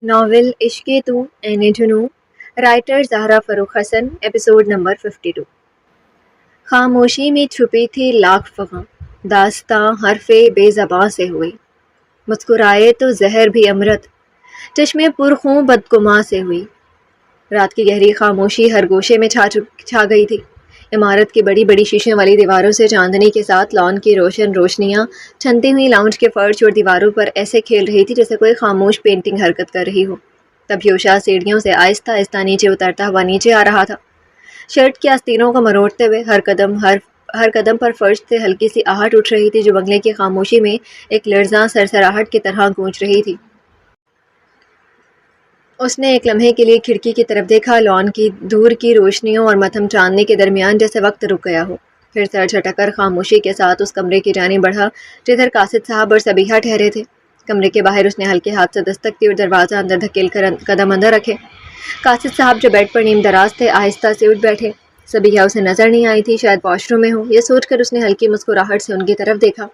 Novel عشق تو عین جنوں، رائٹر زہرا فروخ حسن، ایپیسوڈ نمبر 52۔ خاموشی میں چھپی تھی لاکھ فغاں، داستاں حرف بے زباں سے ہوئی، مسکرائے تو زہر بھی امرت، چشمے پرخوں بدگماں سے ہوئی۔ رات کی گہری خاموشی ہر گوشے میں چھا گئی تھی۔ عمارت کی بڑی بڑی شیشے والی دیواروں سے چاندنی کے ساتھ لان کی روشنیاں چھنتی ہوئی لاؤنج کے فرش اور دیواروں پر ایسے کھیل رہی تھی جیسے کوئی خاموش پینٹنگ حرکت کر رہی ہو۔ تب یوشا سیڑھیوں سے آہستہ آہستہ نیچے اترتا ہوا نیچے آ رہا تھا، شرٹ کے آستینوں کو مروڑتے ہوئے۔ ہر قدم پر فرش سے ہلکی سی آہٹ اٹھ رہی تھی جو بنگلے کی خاموشی میں ایک لرزاں سرسراہٹ کی طرح گونج رہی تھی۔ اس نے ایک لمحے کے لیے کھڑکی کی طرف دیکھا، لان کی دور کی روشنیوں اور مدھم چاندنی کے درمیان جیسے وقت رک گیا ہو۔ پھر سر جھٹک کر خاموشی کے ساتھ اس کمرے کی جانب بڑھا جدھر قاصد صاحب اور صبیحہ ٹھہرے تھے۔ کمرے کے باہر اس نے ہلکے ہاتھ سے دستک دی اور دروازہ اندر دھکیل کر قدم اندر رکھے۔ قاصد صاحب جو بیڈ پر نیم دراز تھے آہستہ سے اٹھ بیٹھے۔ صبیحہ اسے نظر نہیں آئی تھی، شاید واش روم میں ہو، یہ سوچ کر اس نے ہلکی مسکراہٹ سے ان کی طرف دیکھا۔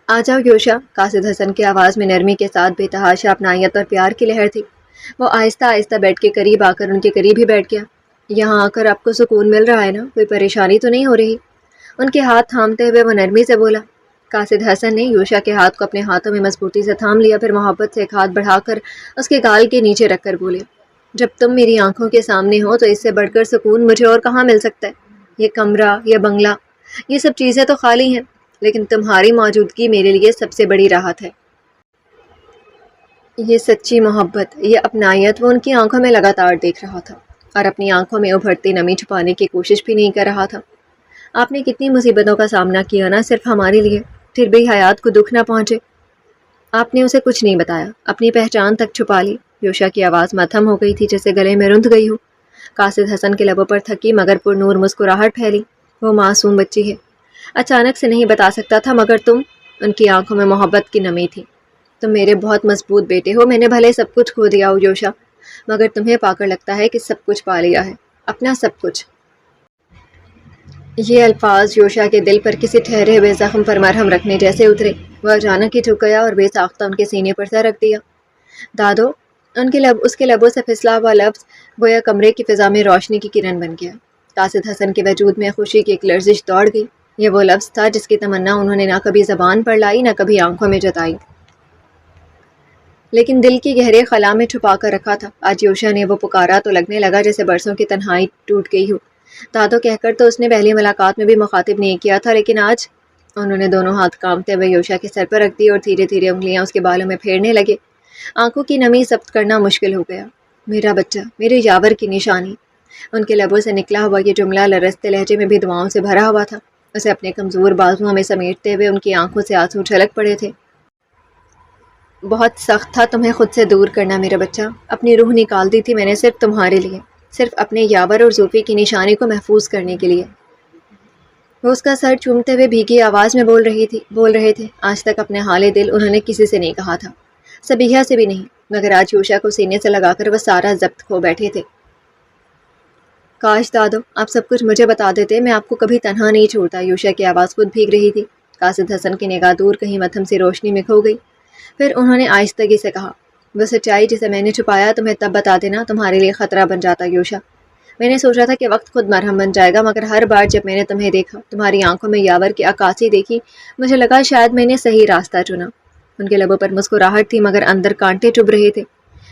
آ جاؤ یوشا، قاصد حسن کی آواز میں نرمی کے ساتھ بے تحاشا اپنائیت اور پیار کی لہر تھی۔ وہ آہستہ آہستہ بیڈ کے قریب آ کر ان کے قریب ہی بیٹھ گیا۔ یہاں آ کر آپ کو سکون مل رہا ہے نا؟ کوئی پریشانی تو نہیں ہو رہی؟ ان کے ہاتھ تھامتے ہوئے وہ نرمی سے بولا۔ قاصد حسن نے یوشا کے ہاتھ کو اپنے ہاتھوں میں مضبوطی سے تھام لیا، پھر محبت سے ایک ہاتھ بڑھا کر اس کے گال کے نیچے رکھ کر بولے، جب تم میری آنکھوں کے سامنے ہو تو اس سے بڑھ کر سکون مجھے اور کہاں مل سکتا ہے؟ یہ کمرہ، یہ بنگلہ، یہ سب چیزیں تو خالی ہیں، لیکن تمہاری موجودگی میرے لیے سب سے بڑی راحت ہے۔ یہ سچی محبت، یہ اپنائیت وہ ان کی آنکھوں میں لگاتار دیکھ رہا تھا، اور اپنی آنکھوں میں ابھرتی نمی چھپانے کی کوشش بھی نہیں کر رہا تھا۔ آپ نے کتنی مصیبتوں کا سامنا کیا نا صرف ہمارے لیے، پھر بھی حیات کو دکھ نہ پہنچے۔ آپ نے اسے کچھ نہیں بتایا، اپنی پہچان تک چھپا لی۔ یوشا کی آواز ماتھم ہو گئی تھی جیسے گلے میں رند گئی ہو۔ قاصد حسن کے لبوں پر تھکی مگر پر نور مسکراہٹ پھیلی۔ وہ معصوم بچی ہے، اچانک سے نہیں بتا سکتا تھا، مگر تم، ان کی آنکھوں میں محبت کی نمی تھی، تم میرے بہت مضبوط بیٹے ہو۔ میں نے بھلے سب کچھ کھو دیا ہو یوشا، مگر تمہیں پا کر لگتا ہے کہ سب کچھ پا لیا ہے، اپنا سب کچھ۔ یہ الفاظ یوشا کے دل پر کسی ٹھہرے ہوئے زخم پر مرہم رکھنے جیسے اترے۔ وہ اچانک ہی جھک گیا اور بے ساختہ ان کے سینے پر سر رکھ دیا۔ دادو، اس کے لبوں سے پھسلا ہوا لفظ گویا کمرے کی فضا میں روشنی کی کرن بن گیا۔ قاصد حسن کے وجود میں خوشی کی ایک لرزش دوڑ گئی۔ یہ وہ لفظ تھا جس کی تمنا انہوں نے نہ کبھی زبان پر لائی نہ کبھی آنکھوں میں جتائی، لیکن دل کی گہرے خلا میں چھپا کر رکھا تھا۔ آج یوشا نے وہ پکارا تو لگنے لگا جیسے برسوں کی تنہائی ٹوٹ گئی ہو۔ دادو کہہ کر تو اس نے پہلی ملاقات میں بھی مخاطب نہیں کیا تھا، لیکن آج انہوں نے دونوں ہاتھ کانپتے ہوئے یوشا کے سر پر رکھ دی اور دھیرے دھیرے انگلیاں اس کے بالوں میں پھیرنے لگے۔ آنکھوں کی نمی ضبط کرنا مشکل ہو گیا۔ میرا بچہ، میرے یاور کی نشانی۔ ان کے لبوں سے نکلا ہوا یہ جملہ لرزتے لہجے میں بھی دعاؤں سے بھرا ہوا تھا۔ اسے اپنے کمزور بازوؤں میں سمیٹتے ہوئے ان کی آنکھوں سے آنسو چھلک پڑے تھے۔ بہت سخت تھا تمہیں خود سے دور کرنا میرا بچہ، اپنی روح نکال دی تھی میں نے صرف تمہارے لیے، صرف اپنے یاور اور زوفی کی نشانی کو محفوظ کرنے کے لیے۔ وہ اس کا سر چومتے ہوئے بھیگی آواز میں بول رہے تھے، آج تک اپنے حال دل انہوں نے کسی سے نہیں کہا تھا، صبیحہ سے بھی نہیں، مگر آج یوشا کو سینے سے لگا کر وہ سارا ضبط کھو بیٹھے تھے۔ کاش دادو آپ سب کچھ مجھے بتا دیتے، میں آپ کو کبھی تنہا نہیں چھوڑتا۔ یوشا کی آواز خود بھیگ رہی تھی۔ قاصد حسن کی نگاہ دور کہیں مدھم سی روشنی میں کھو گئی۔ پھر انہوں نے آہستگی سے کہا، وہ سچائی جسے میں نے چھپایا تمہیں تب بتا دینا تمہارے لیے خطرہ بن جاتا یوشا۔ میں نے سوچا تھا کہ وقت خود مرہم بن جائے گا، مگر ہر بار جب میں نے تمہیں دیکھا، تمہاری آنکھوں میں یاور کی عکاسی دیکھی، مجھے لگا شاید میں نے صحیح راستہ چنا۔ ان کے لبوں پر مسکراہٹ تھی مگر اندر کانٹے چبھ رہے تھے۔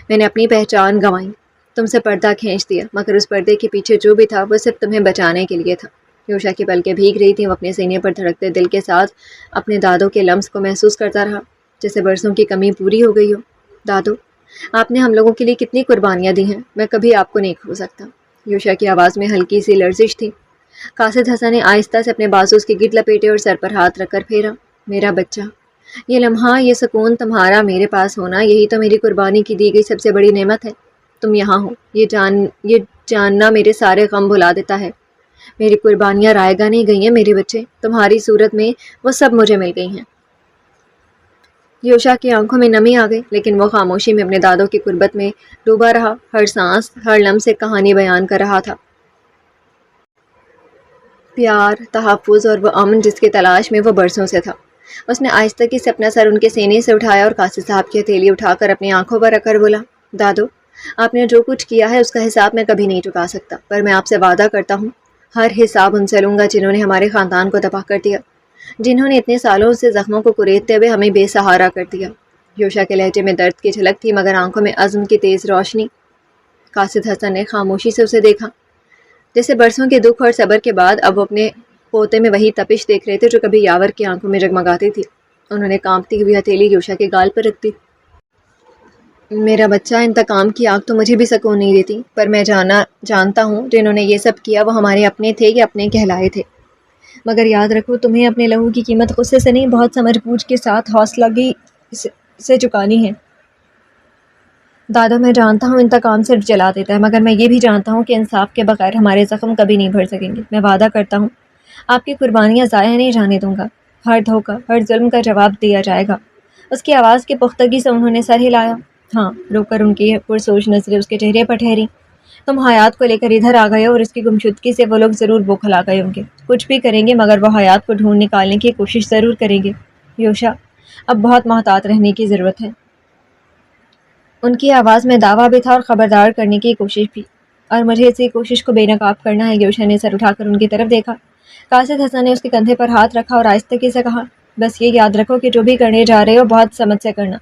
میں نے اپنی پہچان گنوائی، تم سے پردہ کھینچ دیا، مگر اس پردے کے پیچھے جو بھی تھا وہ صرف تمہیں بچانے کے لیے تھا۔ یوشا کی پلکیں بھیگ رہی تھیں، وہ اپنے سینے پر دھڑکتے دل کے ساتھ اپنے دادو کے لمس کو محسوس کرتا رہا، جیسے برسوں کی کمی پوری ہو گئی ہو۔ دادو، آپ نے ہم لوگوں کے لیے کتنی قربانیاں دی ہیں، میں کبھی آپ کو نہیں کھو سکتا۔ یوشا کی آواز میں ہلکی سی لرزش تھی۔ قاصد حسن نے آہستہ سے اپنے بازو اس کی گرد لپیٹے اور سر پر ہاتھ رکھ کر پھیرا۔ میرا بچہ، یہ لمحہ، یہ سکون تمہارا میرے پاس ہونا، یہی تو میری قربانی کی دی گئی سب سے بڑی نعمت ہے۔ تم یہاں ہو، یہ جاننا میرے سارے غم بھلا دیتا ہے۔ میری قربانیاں رائے گاہ نہیں گئی ہیں میرے بچے، تمہاری صورت میں وہ سب مجھے مل گئی ہیں۔ یوشا کی آنکھوں میں نمی آ گئی، لیکن وہ خاموشی میں اپنے دادوں کی قربت میں ڈوبا رہا، ہر سانس، ہر لمس ایک کہانی بیان کر رہا تھا۔ پیار، تحفظ اور وہ امن جس کی تلاش میں وہ برسوں سے تھا۔ اس نے آہستگی سے اپنا سر ان کے سینے سے اٹھایا اور قاصد صاحب کی ہتھیلی اٹھا کر اپنی آنکھوں پر رکھ کر بولا، دادو، آپ نے جو کچھ کیا ہے اس کا حساب میں کبھی نہیں چکا سکتا، پر میں آپ سے وعدہ کرتا ہوں ہر حساب ان سے لوں گا جنہوں نے ہمارے خاندان کو تباہ کر دیا، جنہوں نے اتنے سالوں سے زخموں کو کریدتے ہوئے ہمیں بے سہارا کر دیا۔ یوشا کے لہجے میں درد کی جھلک تھی مگر آنکھوں میں عزم کی تیز روشنی۔ قاصد حسن نے خاموشی سے اسے دیکھا، جیسے برسوں کے دکھ اور صبر کے بعد اب وہ اپنے پوتے میں وہی تپش دیکھ رہے تھے جو کبھی یاور کی آنکھوں میں جگمگاتی تھی۔ انہوں نے کانپتی ہوئی ہتھیلی یوشا کے گال پر رکھ دی۔ میرا بچہ، انتقام کی آگ تو مجھے بھی سکون نہیں دیتی، پر میں جانتا ہوں جنہوں نے یہ سب کیا وہ ہمارے اپنے تھے یا اپنے کہلائے تھے، مگر یاد رکھو تمہیں اپنے لہو کی قیمت غصے سے نہیں، بہت سمجھ بوجھ کے ساتھ حوصلگی سے چکانی ہے۔ دادا، میں جانتا ہوں انتقام صرف جلا دیتا ہے، مگر میں یہ بھی جانتا ہوں کہ انصاف کے بغیر ہمارے زخم کبھی نہیں بھر سکیں گے۔ میں وعدہ کرتا ہوں آپ کی قربانیاں ضائع نہیں جانے دوں گا، ہر دھوکہ، ہر ظلم کا جواب دیا جائے گا۔ اس کی آواز کی پختگی سے انہوں نے سر ہلایا۔ ہاں، رو کر ان کی پرسوچ نظریں اس کے چہرے پر ٹھہری۔ تم حیات کو لے کر ادھر آ گئے ہو اور اس کی گمشدگی سے وہ لوگ ضرور بوکھلا گئے ہوں گے، کچھ بھی کریں گے مگر وہ حیات کو ڈھونڈ نکالنے کی کوشش ضرور کریں گے۔ یوشا، اب بہت محتاط رہنے کی ضرورت ہے۔ ان کی آواز میں دعویٰ بھی تھا اور خبردار کرنے کی کوشش بھی، اور مجھے اسی کوشش کو بے نقاب کرنا ہے۔ یوشا نے سر اٹھا کر ان کی طرف دیکھا۔ قاصد حسن نے اس کے کندھے پر ہاتھ رکھا اور آہستگی سے کہا، بس یہ یاد رکھو کہ جو بھی کرنے جا رہے ہو بہت سمجھ سے کرنا،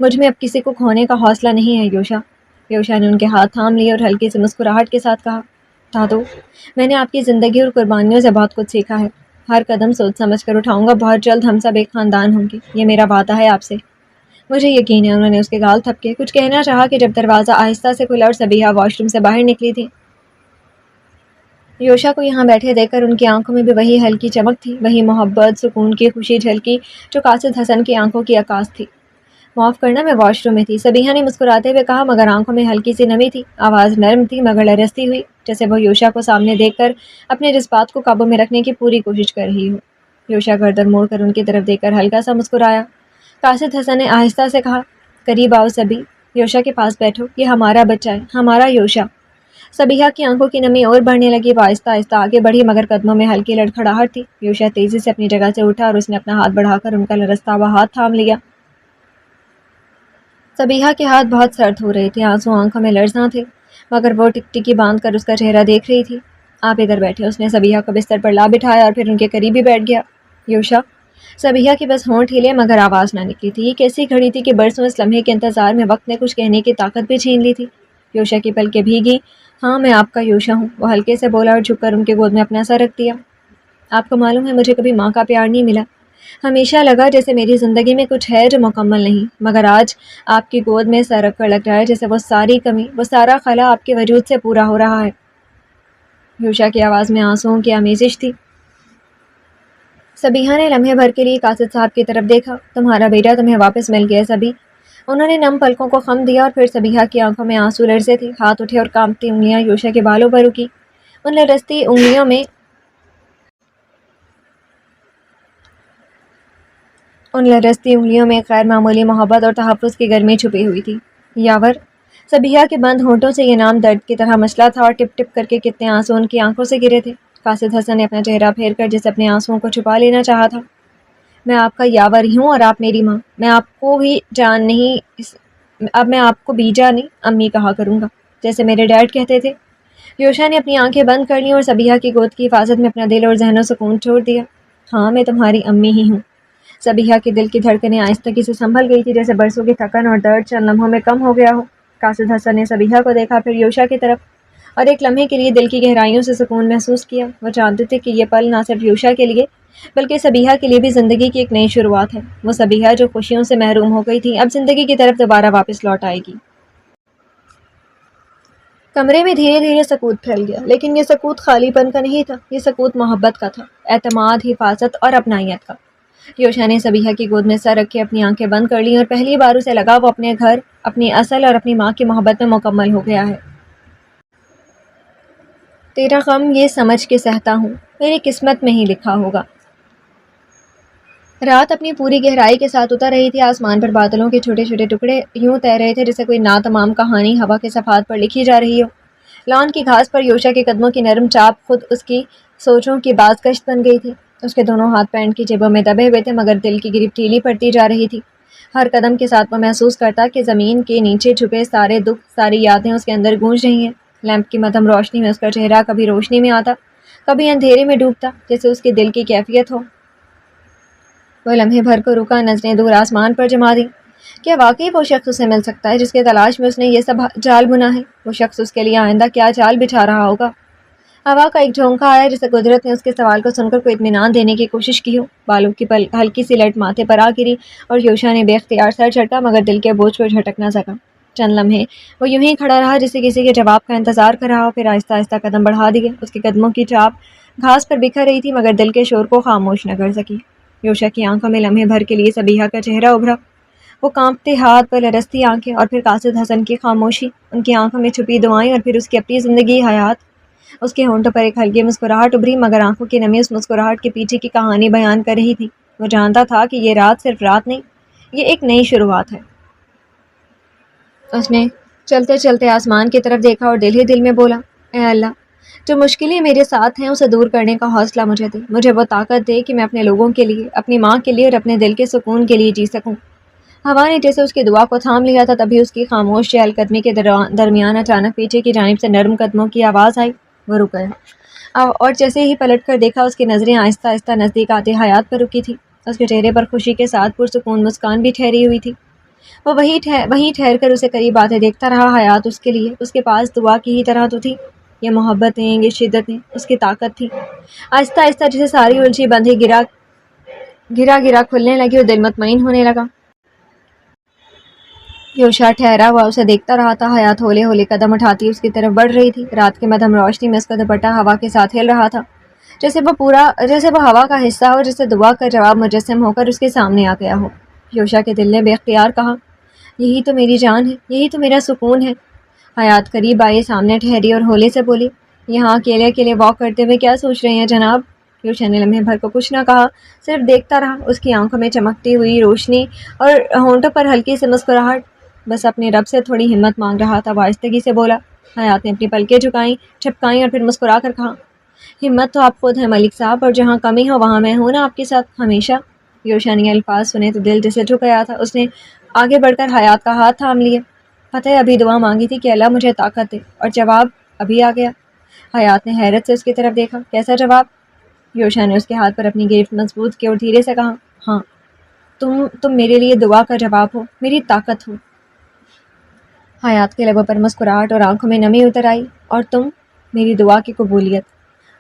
مجھ میں اب کسی کو کھونے کا حوصلہ نہیں ہے یوشا۔ یوشا نے ان کے ہاتھ تھام لیے اور ہلکی سی مسکراہٹ کے ساتھ کہا، دادو، میں نے آپ کی زندگی اور قربانیوں سے بہت کچھ سیکھا ہے، ہر قدم سوچ سمجھ کر اٹھاؤں گا، بہت جلد ہم سب ایک خاندان ہوں گے، یہ میرا وعدہ ہے آپ سے۔ مجھے یقین ہے۔ انہوں نے اس کے گال تھپکے، کچھ کہنا چاہا کہ جب دروازہ آہستہ سے کھلا اور صبیحہ واش روم سے باہر نکلی تھی۔ یوشا کو یہاں بیٹھے دیکھ کر ان کی آنکھوں میں بھی وہی ہلکی چمک تھی، وہی محبت، سکون کی خوشی جھلکی جو قاصد حسن کی آنکھوں کی عکاس تھی۔ معاف کرنا، میں واش روم میں تھی، صبیحہ نے مسکراتے ہوئے کہا، مگر آنکھوں میں ہلکی سی نمی تھی، آواز نرم تھی مگر لرزتی ہوئی، جیسے وہ یوشا کو سامنے دیکھ کر اپنے جذبات کو قابو میں رکھنے کی پوری کوشش کر رہی ہو۔ یوشا گردن موڑ کر ان کی طرف دیکھ کر ہلکا سا مسکرایا۔ قاصد حسن نے آہستہ سے کہا، قریب آؤ سبی، یوشا کے پاس بیٹھو، یہ ہمارا بچہ ہے، ہمارا یوشا۔ صبیحہ کی آنکھوں کی نمی اور بڑھنے لگی، وہ آہستہ آہستہ آگے بڑھی مگر قدموں میں ہلکی لڑکھڑاہٹ تھی۔ یوشا تیزی سے اپنی جگہ سے اٹھا اور اس نے اپنا ہاتھ بڑھا کر ان کا لرزتا ہوا ہاتھ تھام لیا۔ صبیحہ کے ہاتھ بہت سرد ہو رہے تھے، آنسو آنکھوں میں لرزاں تھے، مگر وہ ٹکٹکی باندھ کر اس کا چہرہ دیکھ رہی تھی۔ آپ ادھر بیٹھے، اس نے صبیحہ کو بستر پر لا بٹھایا اور پھر ان کے قریب ہی بیٹھ گیا۔ یوشا، صبیحہ کی بس ہونٹ ہلے مگر آواز نہ نکلی تھی۔ یہ کیسی گھڑی تھی کہ برسوں اس لمحے کے انتظار میں وقت نے کچھ کہنے کی طاقت بھی چھین لی تھی۔ یوشا کی پلکیں بھیگی۔ ہاں، میں آپ کا یوشا ہوں، وہ ہلکے سے بولا اور جھک کر ان کے گود میں اپنا سر رکھ دیا۔ آپ کو معلوم ہے مجھے کبھی ماں کا پیار نہیں ملا، ہمیشہ لگا جیسے میری زندگی میں کچھ ہے جو مکمل نہیں، مگر آج آپ کی گود میں سر رکھ کر لگ رہا ہے جیسے وہ ساری کمی، وہ سارا خلا آپ کے وجود سے پورا ہو رہا ہے۔ یوشا کی آواز میں آنسوؤں کی آمیزش تھی۔ صبیحہ نے لمحے بھر کے لیے قاصد صاحب کی طرف دیکھا۔ تمہارا بیٹا تمہیں واپس مل گیا صبی۔ انہوں نے نم پلکوں کو خم دیا اور پھر صبیحہ کی آنکھوں میں آنسو لرزے تھے، ہاتھ اٹھے اور کانپتی انگلیاں یوشا کے بالوں پر رکی۔ ان لرزتی انگلیوں میں غیر معمولی محبت اور تحفظ کی گرمی چھپی ہوئی تھی۔ یاور، صبیحہ کے بند ہونٹوں سے یہ نام درد کی طرح مچلا تھا اور ٹپ ٹپ کر کے کتنے آنسو ان کی آنکھوں سے گرے تھے۔ قاصد حسن نے اپنا چہرہ پھیر کر جیسے اپنے آنسوؤں کو چھپا لینا چاہا تھا۔ میں آپ کا یاور ہی ہوں اور آپ میری ماں، میں آپ کو بھی جان نہیں، اب میں آپ کو بیجا نہیں امی کہا کروں گا، جیسے میرے ڈیڈ کہتے تھے۔ یوشا نے اپنی آنکھیں بند کر لیں اور صبیحہ کی گود کی حفاظت میں اپنا دل اور ذہن و سکون چھوڑ دیا۔ ہاں، میں تمہاری امی ہی ہوں۔ صبیحہ کے دل کی دھڑکنیں آہستگی سے سنبھل گئی تھی، جیسے برسوں کی تھکن اور درد چند لمحوں میں کم ہو گیا ہو۔ قاصد حسن نے صبیحہ کو دیکھا، پھر یوشا کی طرف، اور ایک لمحے کے لیے دل کی گہرائیوں سے سکون محسوس کیا۔ وہ جانتے تھے کہ یہ پل نہ صرف یوشا کے لیے بلکہ صبیحہ کے لیے بھی زندگی کی ایک نئی شروعات ہے۔ وہ صبیحہ جو خوشیوں سے محروم ہو گئی تھی اب زندگی کی طرف دوبارہ واپس لوٹ آئے گی۔ کمرے میں دھیرے دھیرے سکوت پھیل گیا، لیکن یہ سکوت خالی پن کا نہیں تھا، یہ سکوت محبت کا تھا، اعتماد، حفاظت اور اپنائیت کا۔ یوشا نے صبیحہ کی گود میں سر رکھ کے اپنی آنکھیں بند کر لیں اور پہلی بار اسے لگا وہ اپنے گھر، اپنی اصل اور اپنی ماں کی محبت میں مکمل ہو گیا ہے۔ تیرا غم یہ سمجھ کے سہتا ہوں، میری قسمت میں ہی لکھا ہوگا۔ رات اپنی پوری گہرائی کے ساتھ اتر رہی تھی، آسمان پر بادلوں کے چھوٹے چھوٹے ٹکڑے یوں تیر رہے تھے جیسے کوئی ناتمام کہانی ہوا کے صفحات پر لکھی جا رہی ہو۔ لان کی گھاس پر یوشا کے قدموں کی نرم چاپ خود اس کی سوچوں کی باز گشت بن گئی تھی۔ اس کے دونوں ہاتھ پینٹ کی جیبوں میں دبے ہوئے تھے، مگر دل کی گریپ ڈھیلی پڑتی جا رہی تھی۔ ہر قدم کے ساتھ وہ محسوس کرتا کہ زمین کے نیچے چھپے سارے دکھ، ساری یادیں اس کے اندر گونج رہی ہیں۔ لیمپ کی مدھم روشنی میں اس کا چہرہ کبھی روشنی میں آتا، کبھی اندھیرے میں ڈوبتا، جیسے اس کے دل کی کیفیت ہو۔ وہ لمحے بھر کو رکا، نظریں دور آسمان پر جما دیں۔ کیا واقعی وہ شخص اسے مل سکتا ہے جس کے تلاش میں اس نے یہ سب جال بنا ہے؟ وہ شخص اس کے لیے آئندہ کیا جال بچھا رہا ہوگا؟ ہوا کا ایک جھونکا آیا، جسے قدرت نے اس کے سوال کو سن کر کوئی اطمینان دینے کی کوشش کی ہو۔ بالوں کی ہلکی سی لٹ ماتھے پر آ گری اور یوشا نے بے اختیار سر جھٹکا، مگر دل کے بوجھ کو جھٹک نہ سکا۔ چند لمحے وہ یوں ہی کھڑا رہا، جسے کسی کے جواب کا انتظار کر رہا ہو، پھر آہستہ آہستہ قدم بڑھا دیے۔ اس کے قدموں کی چاپ گھاس پر بکھر رہی تھی، مگر دل کے شور کو خاموش نہ کر سکی۔ یوشا کی آنکھوں میں لمحے بھر کے لیے صبیحہ کا چہرہ ابھرا، وہ کانپتے ہاتھ پر لرزتی آنکھیں، اور پھر قاصد حسن کی خاموشی، ان کی آنکھوں میں چھپی دعائیں، اور پھر اس کی اپنی زندگی حیات۔ اس کے ہونٹوں پر ایک ہلکی مسکراہٹ ابھری، مگر آنکھوں کی نمی اس مسکراہٹ کے پیچھے کی کہانی بیان کر رہی تھی۔ وہ جانتا تھا کہ یہ رات صرف رات نہیں، یہ ایک نئی شروعات ہے۔ اس نے چلتے چلتے آسمان کی طرف دیکھا اور دل ہی دل میں بولا، اے اللہ، جو مشکلیں میرے ساتھ ہیں اسے دور کرنے کا حوصلہ مجھے دے، مجھے وہ طاقت دے کہ میں اپنے لوگوں کے لیے، اپنی ماں کے لیے اور اپنے دل کے سکون کے لیے جی سکوں۔ ہوا نے جیسے اس کی دعا کو تھام لیا تھا، تبھی اس کی خاموش چہل قدمی کے درمیان اچانک پیچھے کی جانب سے نرم قدموں کی آواز آئی۔ وہ رک گیا، اور جیسے ہی پلٹ کر دیکھا، اس کی نظریں آہستہ آہستہ نزدیک آتے حیات پر رکی تھی۔ اس کے چہرے پر خوشی کے ساتھ پرسکون مسکان بھی ٹھہری ہوئی تھی۔ وہ وہیں ٹھہر کر اسے قریب آتے دیکھتا رہا۔ حیات اس کے لیے اس کے پاس دعا کی ہی طرح تو تھی۔ یہ محبتیں، یہ شدتیں اس کی طاقت تھی۔ آہستہ آہستہ جسے ساری الجھی بندھی گرا کھلنے لگی اور دل مطمئن ہونے لگا۔ یوشا ٹھہرا ہوا اسے دیکھتا رہا تھا۔ حیات ہولے ہولے قدم اٹھاتی اس کی طرف بڑھ رہی تھی۔ رات کی مدھم روشنی میں اس کا دوپٹہ ہوا کے ساتھ ہل رہا تھا، جیسے وہ ہوا کا حصہ ہو، جیسے دعا کا جواب مجسم ہو کر اس کے سامنے آ گیا ہو۔ یوشا کے دل نے بے اختیار کہا، یہی تو میری جان ہے، یہی تو میرا سکون ہے۔ حیات قریب آئی، سامنے ٹھہری اور ہولے سے بولی، یہاں اکیلے اکیلے واک کرتے ہوئے کیا سوچ رہے ہیں جناب؟ یوشا نے لمحے بھر کو کچھ نہ کہا، صرف دیکھتا رہا۔ اس کی آنکھوں میں چمکتی ہوئی روشنی اور ہونٹوں پر ہلکی سی مسکراہٹ، بس اپنے رب سے تھوڑی ہمت مانگ رہا تھا۔ وہ آہستگی سے بولا۔ حیات نے اپنی پلکیں جھپکائیں اور پھر مسکرا کر کہا، ہمت تو آپ خود ہیں ملک صاحب، اور جہاں کمی ہو وہاں میں ہوں نا آپ کے ساتھ ہمیشہ۔ یوشا نے یہ الفاظ سنے تو دل جسے جھک گیا تھا۔ اس نے آگے بڑھ کر حیات کا ہاتھ تھام لیا۔ فتح ابھی دعا مانگی تھی کہ اللہ مجھے طاقت دے، اور جواب ابھی آ گیا۔ حیات نے حیرت سے اس کی طرف دیکھا، کیسا جواب؟ یوشا نے اس کے ہاتھ پر اپنی گرفت مضبوط کی اور دھیرے سے کہا، ہاں، تم میرے لیے دعا کا جواب ہو، میری طاقت ہو۔ حیات کے لبوں پر مسکراہٹ اور آنکھوں میں نمی اتر آئی، اور تم میری دعا کی قبولیت۔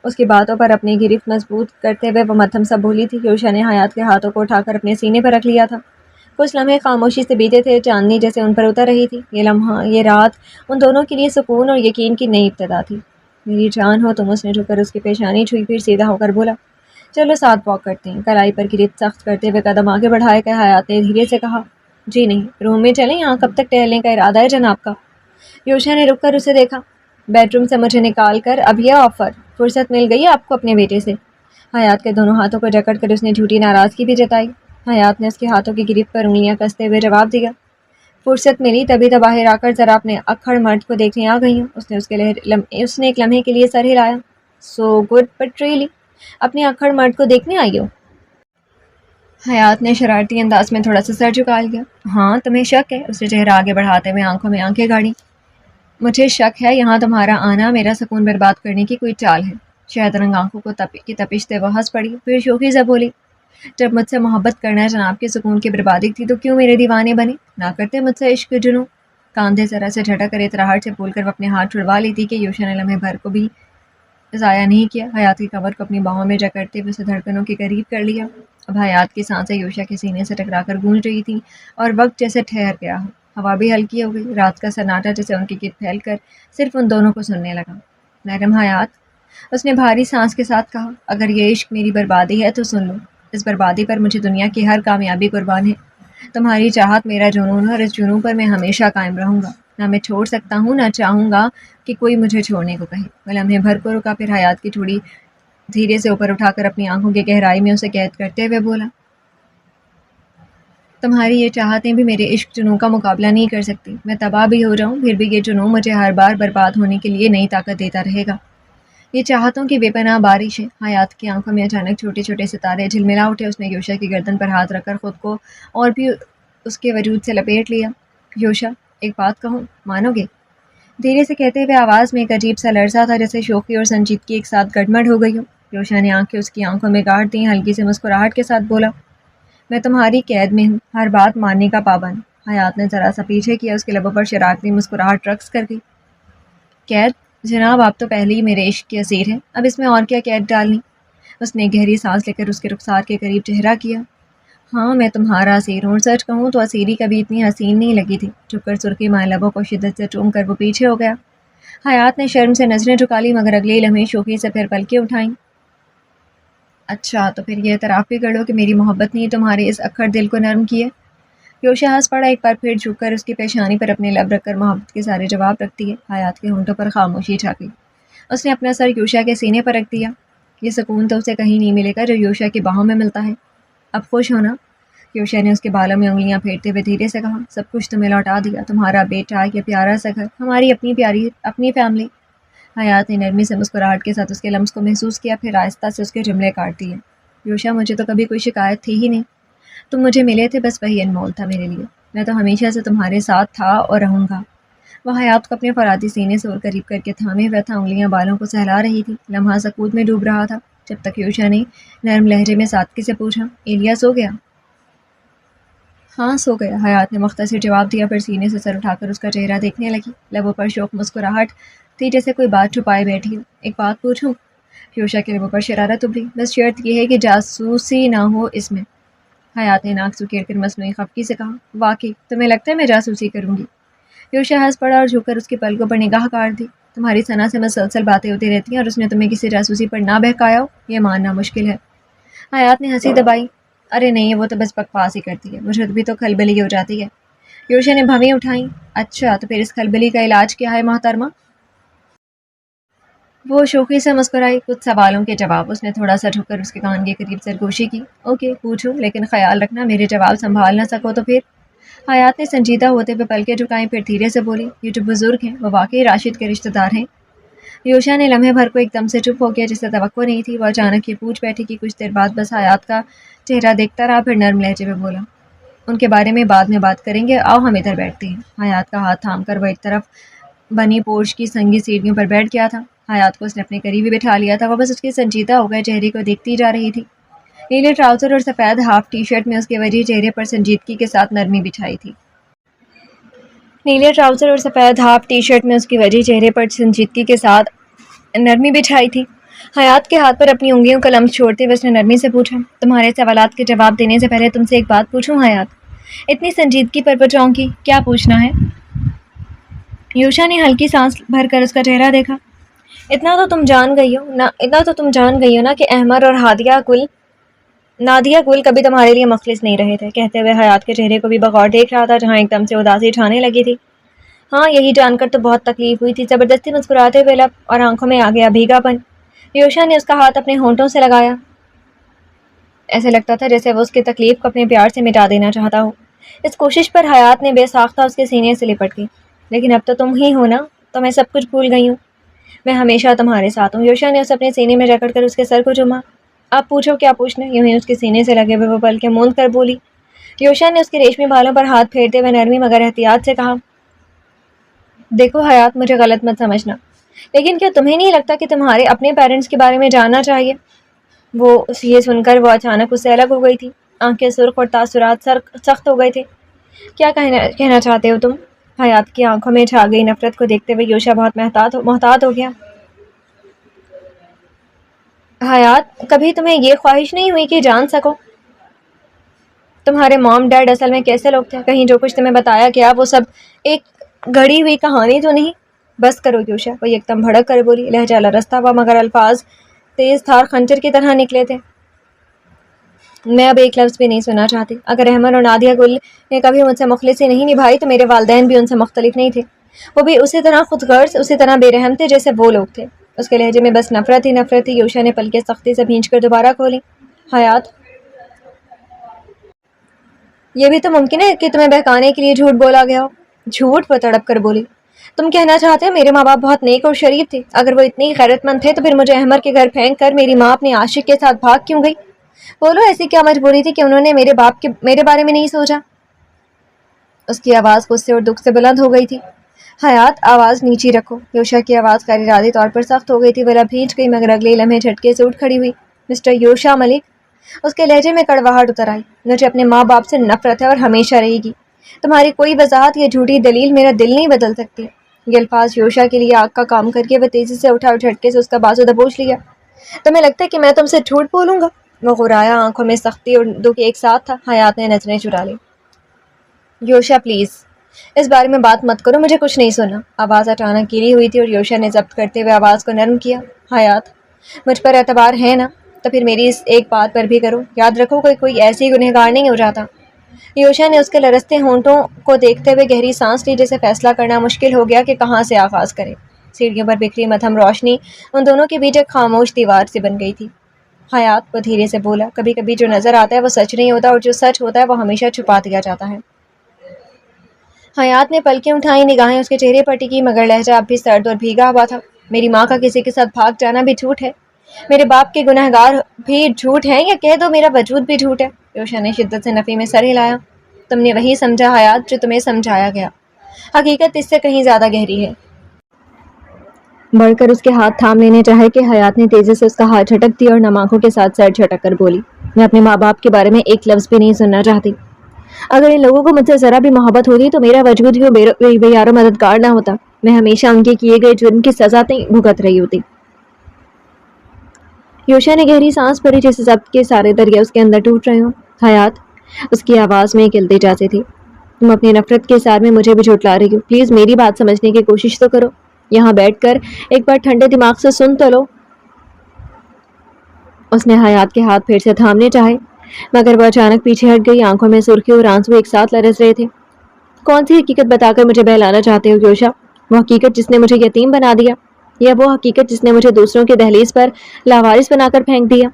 اس کی باتوں پر اپنی گرفت مضبوط کرتے ہوئے وہ مدھم سا بولی تھی۔ یوشا نے حیات کے ہاتھوں کو اٹھا کر اپنے سینے پر رکھ لیا تھا۔ کچھ لمحے خاموشی سے بیتے تھے، چاندنی جیسے ان پر اتر رہی تھی۔ یہ لمحہ، یہ رات ان دونوں کے لیے سکون اور یقین کی نئی ابتدا تھی۔ میری جان ہو تم، اس نے جھک کر اس کی پیشانی چھوئی، پھر سیدھا ہو کر بولا، چلو ساتھ واک کرتے ہیں۔ کلائی پر گرفت سخت کرتے ہوئے قدم آگے بڑھائے کہ حیات نے دھیرے سے کہا، جی نہیں، روم میں چلیں، یہاں کب تک ٹہلنے کا ارادہ ہے جناب کا؟ یوشا نے رک کر اسے دیکھا۔ بیڈ روم سے مجھے نکال کر اب یہ آفر، فرصت مل گئی آپ کو اپنے بیٹے سے؟ حیات کے دونوں ہاتھوں کو جکڑ کر اس نے جھوٹی ناراضگی بھی جتائی۔ حیات نے اس کے ہاتھوں کی گرفت پر انگلیاں کستے ہوئے جواب دیا، فرصت ملی تبھی تو باہر آ کر ذرا اپنے اکھڑ مرد کو دیکھنے آ گئی ہوں۔ اس نے ایک لمحے کے لیے سر ہلایا، سو گڈ بٹ ریئلی، اپنے اکھڑ مرد کو دیکھنے آئی ہو؟ حیات نے شرارتی انداز میں تھوڑا سا سر جھکا لیا۔ ہاں، تمہیں شک ہے؟ اس نے چہرہ آگے بڑھاتے ہوئے آنکھوں میں آنکھیں گاڑی۔ مجھے شک ہے یہاں تمہارا آنا میرا سکون برباد کرنے کی کوئی چال ہے۔ شہد رنگ آنکھوں کو کی تپش سے وہ ہنس پڑی، پھر شوخی سے بولی، جب مجھ سے محبت کرنا جناب کے سکون کی بربادی تھی تو کیوں میرے دیوانے بنے؟ نہ کرتے مجھ سے عشق جنوں؟ کاندھے ذرا سے جھٹک کر اطراحٹ سے بول کر وہ اپنے ہاتھ چھڑوا لیتی کہ یوشا نے لمحے بھر کو بھی ضائع نہیں کیا۔ حیات کی کمر کو اپنی باہوں میں جکڑتے ہوئے اسے دھڑکنوں کے قریب کر لیا۔ اب حیات کی سانسیں یوشا کے سینے سے ٹکرا کر گونج رہی تھیں، اور وقت جیسے ٹھہر گیا ہو۔ ہوا بھی ہلکی ہو گئی، رات کا سناٹا جیسے ان کے گرد پھیل کر صرف ان دونوں کو سننے لگا۔ نرم حیات، اس نے بھاری سانس کے ساتھ کہا، اگر یہ عشق میری بربادی ہے تو سن لو، اس بربادی پر مجھے دنیا کی ہر کامیابی قربان ہے۔ تمہاری چاہت میرا جنون ہے، اور اس جنون پر میں ہمیشہ قائم رہوں گا۔ نہ میں چھوڑ سکتا ہوں، نہ چاہوں گا کہ کوئی مجھے چھوڑنے کو کہے۔ وہ لمحے بھر کو رکا، پھر حیات کی چوڑی دھیرے سے اوپر اٹھا کر اپنی آنکھوں کی گہرائی میں اسے قید کرتے ہوئے بولا، تمہاری یہ چاہتیں بھی میرے عشق جنون کا مقابلہ نہیں کر سکتی۔ میں تباہ بھی ہو جاؤں، پھر بھی یہ جنون مجھے ہر بار برباد ہونے کے لیے نئی طاقت دیتا رہے گا۔ یہ چاہتوں کی بے پناہ بارش ہے۔ حیات کی آنکھوں میں اچانک چھوٹے چھوٹے ستارے جھلملا اٹھے۔ اس نے یوشا کی گردن پر ہاتھ رکھ کر خود کو اور بھی اس کے وجود سے لپیٹ لیا۔ یوشا، ایک بات کہوں، مانو گے؟ دھیرے سے کہتے ہوئے آواز میں ایک عجیب سا لرزہ تھا، جیسے شوخی اور سنجیدگی ایک ساتھ گڑمڑ ہو گئی ہو۔ یوشا نے آنکھیں اس کی آنکھوں میں گاڑ دیں، ہلکی سے مسکراہٹ کے ساتھ بولا، میں تمہاری قید میں ہوں، ہر بات ماننے کا پابند۔ حیات نے ذرا سا پیچھے کیا، اس کے لبوں پر شراکتی مسکراہٹ رقص کر گئی۔ قید؟ جناب، آپ تو پہلے ہی میرے عشق کے اسیر ہیں، اب اس میں اور کیا قید ڈالنی؟ اس نے گہری سانس لے کر اس کے رخسار کے قریب چہرہ کیا۔ ہاں، میں تمہارا اسیر ہوں، اور سچ کہوں تو اسیری کبھی اتنی حسین نہیں لگی تھی۔ جھک کر سرخی مائع لبوں کو شدت سے چوم کر وہ پیچھے ہو گیا۔ حیات نے شرم سے نظریں جھکا لی، مگر اگلے لمحے شوخی سے پھر پلکیں اٹھائیں۔ اچھا، تو پھر یہ اعتراف بھی کر لو کہ میری محبت نے تمہارے اس اکھڑ دل کو نرم کیا۔ یوشا ہنس پڑا، ایک بار پھر جھک کر اس کی پیشانی پر اپنے لب رکھ کر محبت کے سارے جواب رکھ دیے۔ حیات کے ہونٹوں پر خاموشی چھا گئی۔ اس نے اپنا سر یوشا کے سینے پر رکھ دیا۔ یہ سکون تو اسے کہیں نہیں ملے گا جو یوشا کی باہوں میں ملتا ہے۔ اب خوش ہونا؟ یوشا نے اس کے بالوں میں انگلیاں پھیرتے ہوئے دھیرے سے کہا، سب کچھ تمہیں لوٹا دیا، تمہارا بیٹا، یہ پیارا سا گھر، ہماری اپنی فیملی۔ حیات نے نرمی سے مسکراہٹ کے ساتھ اس کے لمس کو محسوس کیا، پھر آہستہ سے اس کے جملے کاٹ دیے۔ یوشا، مجھے تو کبھی کوئی شکایت تھی ہی نہیں، تم مجھے ملے تھے، بس وہی انمول تھا میرے لیے۔ میں تو ہمیشہ سے تمہارے ساتھ تھا اور رہوں گا۔ وہ حیات کو اپنے فرادی سینے سے اور قریب کر کے تھامے ہوا تھا، انگلیاں بالوں کو سہلا رہی تھی۔ لمحہ سکوت میں ڈوب رہا تھا، جب تک یوشا نے نرم لہجے میں سادگی سے پوچھا، ایلیا سو گیا؟ ہاں، سو گیا، حیات نے مختصر جواب دیا، پھر سینے سے سر اٹھا کر اس کا چہرہ دیکھنے لگی۔ لبوں پر شوق مسکراہٹ تھی، جیسے کوئی بات چھپائے بیٹھی ہو۔ ایک بات پوچھوں؟ یوشا کے لبوں پر شرارت ابھری، بس شرط یہ ہے کہ جاسوسی نہ ہو اس میں۔ حیات نے ناک سکیڑ کر مصنوعی خفگی سے کہا، واقعی تمہیں لگتا ہے میں جاسوسی کروں گی؟ یوشا ہنس پڑا اور جھک کر اس کی پلکوں پر نگاہ کاٹ دی۔ تمہاری ثنا سے مسلسل باتیں ہوتی رہتی ہیں اور اس نے تمہیں کسی جاسوسی پر نہ بہکایا ہو، یہ ماننا مشکل ہے۔ حیات نے ہنسی دبائی، ارے نہیں، وہ تو بس بکواس ہی کرتی ہے، مجھے بھی تو کھلبلی ہو جاتی ہے۔ یوشا نے بھویں اٹھائیں، اچھا تو پھر اس کھلبلی کا علاج کیا ہے محترمہ؟ وہ شوخی سے مسکرائی، کچھ سوالوں کے جواب۔ اس نے تھوڑا سا جھک کر اس کے کان کے قریب سرگوشی کی، اوکے پوچھو، لیکن خیال رکھنا میرے جواب سنبھال نہ سکو تو پھر؟ حیات نے سنجیدہ ہوتے ہوئے پلکیں جھکائیں، پھر دھیرے سے بولی، یہ جو بزرگ ہیں وہ واقعی راشد کے رشتہ دار ہیں؟ یوشا نے لمحے بھر کو ایک دم سے چپ ہو گیا، جسے توقع نہیں تھی۔ وہ اچانک یہ پوچھ بیٹھی کہ کچھ دیر بعد بس حیات کا چہرہ دیکھتا رہا، پھر نرم لہجے میں بولا، ان کے بارے میں بعد میں بات کریں گے، آؤ ہم ادھر بیٹھتے ہیں۔ حیات کا ہاتھ تھام کر وہ ایک طرف بنی پورچ کی سنگی سیڑھیوں پر بیٹھ گیا تھا۔ حیات کو اس نے اپنے قریب ہی بٹھا لیا تھا، وہ بس اس کے سنجیدہ ہو گئے چہرے کو دیکھتی جا رہی تھی۔ نیلے ٹراؤزر اور سفید ہاف ٹی شرٹ میں اس کے وجہ چہرے پر سنجیدگی کے ساتھ نرمی بچھائی تھی۔ نیلے ٹراؤزر اور سفید ہاف ٹی شرٹ میں اس کی وجہ چہرے پر سنجیدگی کے ساتھ نرمی بچھائی تھی۔ حیات کے ہاتھ پر اپنی انگلیوں کا لمس چھوڑتے ہوئے اس نے نرمی سے پوچھا، تمہارے سوالات کے جواب دینے سے پہلے تم سے ایک بات پوچھوں حیات؟ اتنی سنجیدگی پر وہ چونکی، کیا پوچھنا ہے؟ یوشا نے ہلکی سانس بھر کر اس کا چہرہ دیکھا، اتنا تو تم جان گئی ہو نا کہ احمر اور نادیہ گل کبھی تمہارے لیے مخلص نہیں رہے تھے۔ کہتے ہوئے حیات کے چہرے کو بھی بغور دیکھ رہا تھا، جہاں ایک دم سے اداسی چھانے لگی تھی۔ ہاں، یہی جان کر تو بہت تکلیف ہوئی تھی، زبردستی مسکراتے ہوئے لب اور آنکھوں میں آ گیا بھیگا پن۔ یوشا نے اس کا ہاتھ اپنے ہونٹوں سے لگایا، ایسے لگتا تھا جیسے وہ اس کی تکلیف کو اپنے پیار سے مٹا دینا چاہتا ہو۔ اس کوشش پر حیات نے بے ساختہ اس کے سینے سے لپٹ گئی، لیکن اب تو تم ہی ہو نا، تو میں سب کچھ بھول گئی ہوں، میں ہمیشہ تمہارے ساتھ ہوں۔ یوشا نے اسے اپنے سینے میں جکڑ کر اس کے سر کو چوما، آپ پوچھو کیا پوچھنا؟ یوں ہی اس کے سینے سے لگے ہوئے وہ پلکیں موند کر بولی۔ یوشا نے اس کے ریشمی بالوں پر ہاتھ پھیرتے ہوئے نرمی مگر احتیاط سے کہا، دیکھو حیات، مجھے غلط مت سمجھنا، لیکن کیا تمہیں نہیں لگتا کہ تمہارے اپنے پیرنٹس کے بارے میں جاننا چاہیے؟ وہ یہ سن کر وہ اچانک اس سے الگ ہو گئی تھی، آنکھیں سرخ اور تاثرات سخت ہو گئے تھے۔ کیا کہنا چاہتے ہو تم؟ حیات کی آنکھوں میں چھا گئی نفرت کو دیکھتے ہوئے یوشا بہت محتاط ہو گیا۔ حیات، کبھی تمہیں یہ خواہش نہیں ہوئی کہ جان سکو تمہارے مام ڈیڈ اصل میں کیسے لوگ تھے؟ کہیں جو کچھ تمہیں بتایا گیا وہ سب ایک گھڑی ہوئی کہانی تو نہیں؟ بس کرو یوشا، وہ ایک دم بھڑک کر بولی، لہجہ لرزتا ہوا مگر الفاظ تیز دھار خنجر کی طرح نکلے تھے۔ میں اب ایک لفظ بھی نہیں سننا چاہتی۔ اگر احمد اور نادیہ گل نے کبھی مجھ سے مخلصی نہیں نبھائی تو میرے والدین بھی ان سے مختلف نہیں تھے، وہ بھی اسی طرح خود غرض، اسی طرح بے رحم تھے جیسے وہ لوگ تھے۔ اس کے لہجے میں بس نفرت ہی نفرت تھی۔ یوشا نے پلکیں سختی سے بھینچ کر دوبارہ کھولی، حیات، یہ بھی تو ممکن ہے کہ تمہیں بہکانے کے لیے جھوٹ بولا گیا ہو۔ جھوٹ؟ وہ تڑپ کر بولی، تم کہنا چاہتے ہو میرے ماں باپ بہت نیک اور شریف تھے؟ اگر وہ اتنے غیرت مند تھے تو پھر مجھے احمد کے گھر پھینک کر میری ماں اپنے عاشق کے ساتھ بھاگ کیوں گئی؟ بولو ایسی کیا مجبوری تھی کہ انہوں نے میرے بارے میں نہیں سوچا؟ اس کی آواز غصے اور دکھ سے بلند ہو گئی تھی۔ حیات آواز نیچی رکھو۔ یوشا کی آواز غیر ارادی طور پر سخت ہو گئی تھی۔ وہ بھیج گئی مگر اگلے لمحے جھٹکے سے اٹھ کھڑی ہوئی۔ مسٹر یوشا ملک، اس کے لہجے میں کڑواہٹ اتر آئی، مجھے اپنے ماں باپ سے نفرت ہے اور ہمیشہ رہے گی۔ تمہاری کوئی وضاحت یا جھوٹی دلیل میرا دل نہیں بدل سکتی۔ یہ الفاظ یوشا کے لیے آگ کا کام کر کے وہ تیزی سے اٹھا اور جھٹکے سے اس کا بازو دبوچ لیا۔ تمہیں لگتا ہے کہ میں تم سے جھوٹ بولوں گا؟ وہ غرایا، آنکھوں میں سختی اور دکھ ایک ساتھ تھا۔ حیات نے نظریں چرا لی۔ یوشا پلیز اس بارے میں بات مت کرو، مجھے کچھ نہیں سننا۔ آواز اچانک گیلی ہوئی تھی اور یوشا نے ضبط کرتے ہوئے آواز کو نرم کیا۔ حیات، مجھ پر اعتبار ہے نا؟ تو پھر میری اس ایک بات پر بھی کرو۔ یاد رکھو کہ کوئی ایسی گنہگار نہیں ہو جاتا۔ یوشا نے اس کے لرزتے ہونٹوں کو دیکھتے ہوئے گہری سانس لی، جسے فیصلہ کرنا مشکل ہو گیا کہ کہاں سے آغاز کرے۔ سیڑھیوں پر بکھری مدھم روشنی ان دونوں کے بیچ ایک خاموش دیوار سے بن گئی تھی۔ حیات، وہ دھیرے سے بولا، کبھی کبھی جو نظر آتا ہے وہ سچ نہیں ہوتا، اور جو سچ ہوتا ہے وہ ہمیشہ چھپا دیا جاتا ہے۔ حیات نے پلکیں اٹھائیں، نگاہیں اس کے چہرے پر ٹکی، مگر لہجہ اب بھی سرد اور بھیگا ہوا تھا۔ میری ماں کا کسی کے ساتھ بھاگ جانا بھی جھوٹ ہے، میرے باپ کے گنہگار بھی جھوٹ ہیں، یا کہہ دو میرا وجود بھی جھوٹ ہے۔ یوشا نے شدت سے نفی میں سر ہلایا۔ تم نے وہی سمجھا حیات جو تمہیں سمجھایا گیا، حقیقت اس سے کہیں زیادہ گہری ہے۔ بڑھ کر اس کے ہاتھ تھام لینے چاہے کہ حیات نے تیزی سے اس کا ہاتھ جھٹک دیا اور نم آنکھوں کے ساتھ سر جھٹک کر بولی، میں اپنے ماں باپ کے بارے میں ایک لفظ بھی نہیں سننا چاہتی۔ اگر ان لوگوں کو مجھ سے ذرا بھی محبت ہوتی تو میرا وجود ہی بے یار و مددگار نہ ہوتا، میں ہمیشہ ان کے کیے گئے جرم کی سزا بھگت رہی ہوتی۔ یوشا نے گہری سانس بھری، جیسے ضبط کے سارے دریا اس کے اندر ٹوٹ رہے ہوں۔ حیات، اس کی آواز میں ایک التجا تھی، تم اپنی نفرت کے سار میں مجھے بھی جھٹلا رہی ہو، پلیز میری بات سمجھنے کی کوشش تو کرو، یہاں بیٹھ کر ایک بار ٹھنڈے دماغ سے سن تو لو۔ اس نے حیات کے ہاتھ پھر سے تھامنے چاہے، مگر وہ اچانک پیچھے ہٹ گئی، آنکھوں میں سرخی اور آنسو ایک ساتھ لرز رہے تھے۔ کون سی حقیقت بتا کر مجھے بہلانا چاہتے ہو یوشا؟ وہ حقیقت جس نے مجھے یتیم بنا دیا، یا وہ حقیقت جس نے مجھے دوسروں کے دہلیز پر لاوارث بنا کر پھینک دیا؟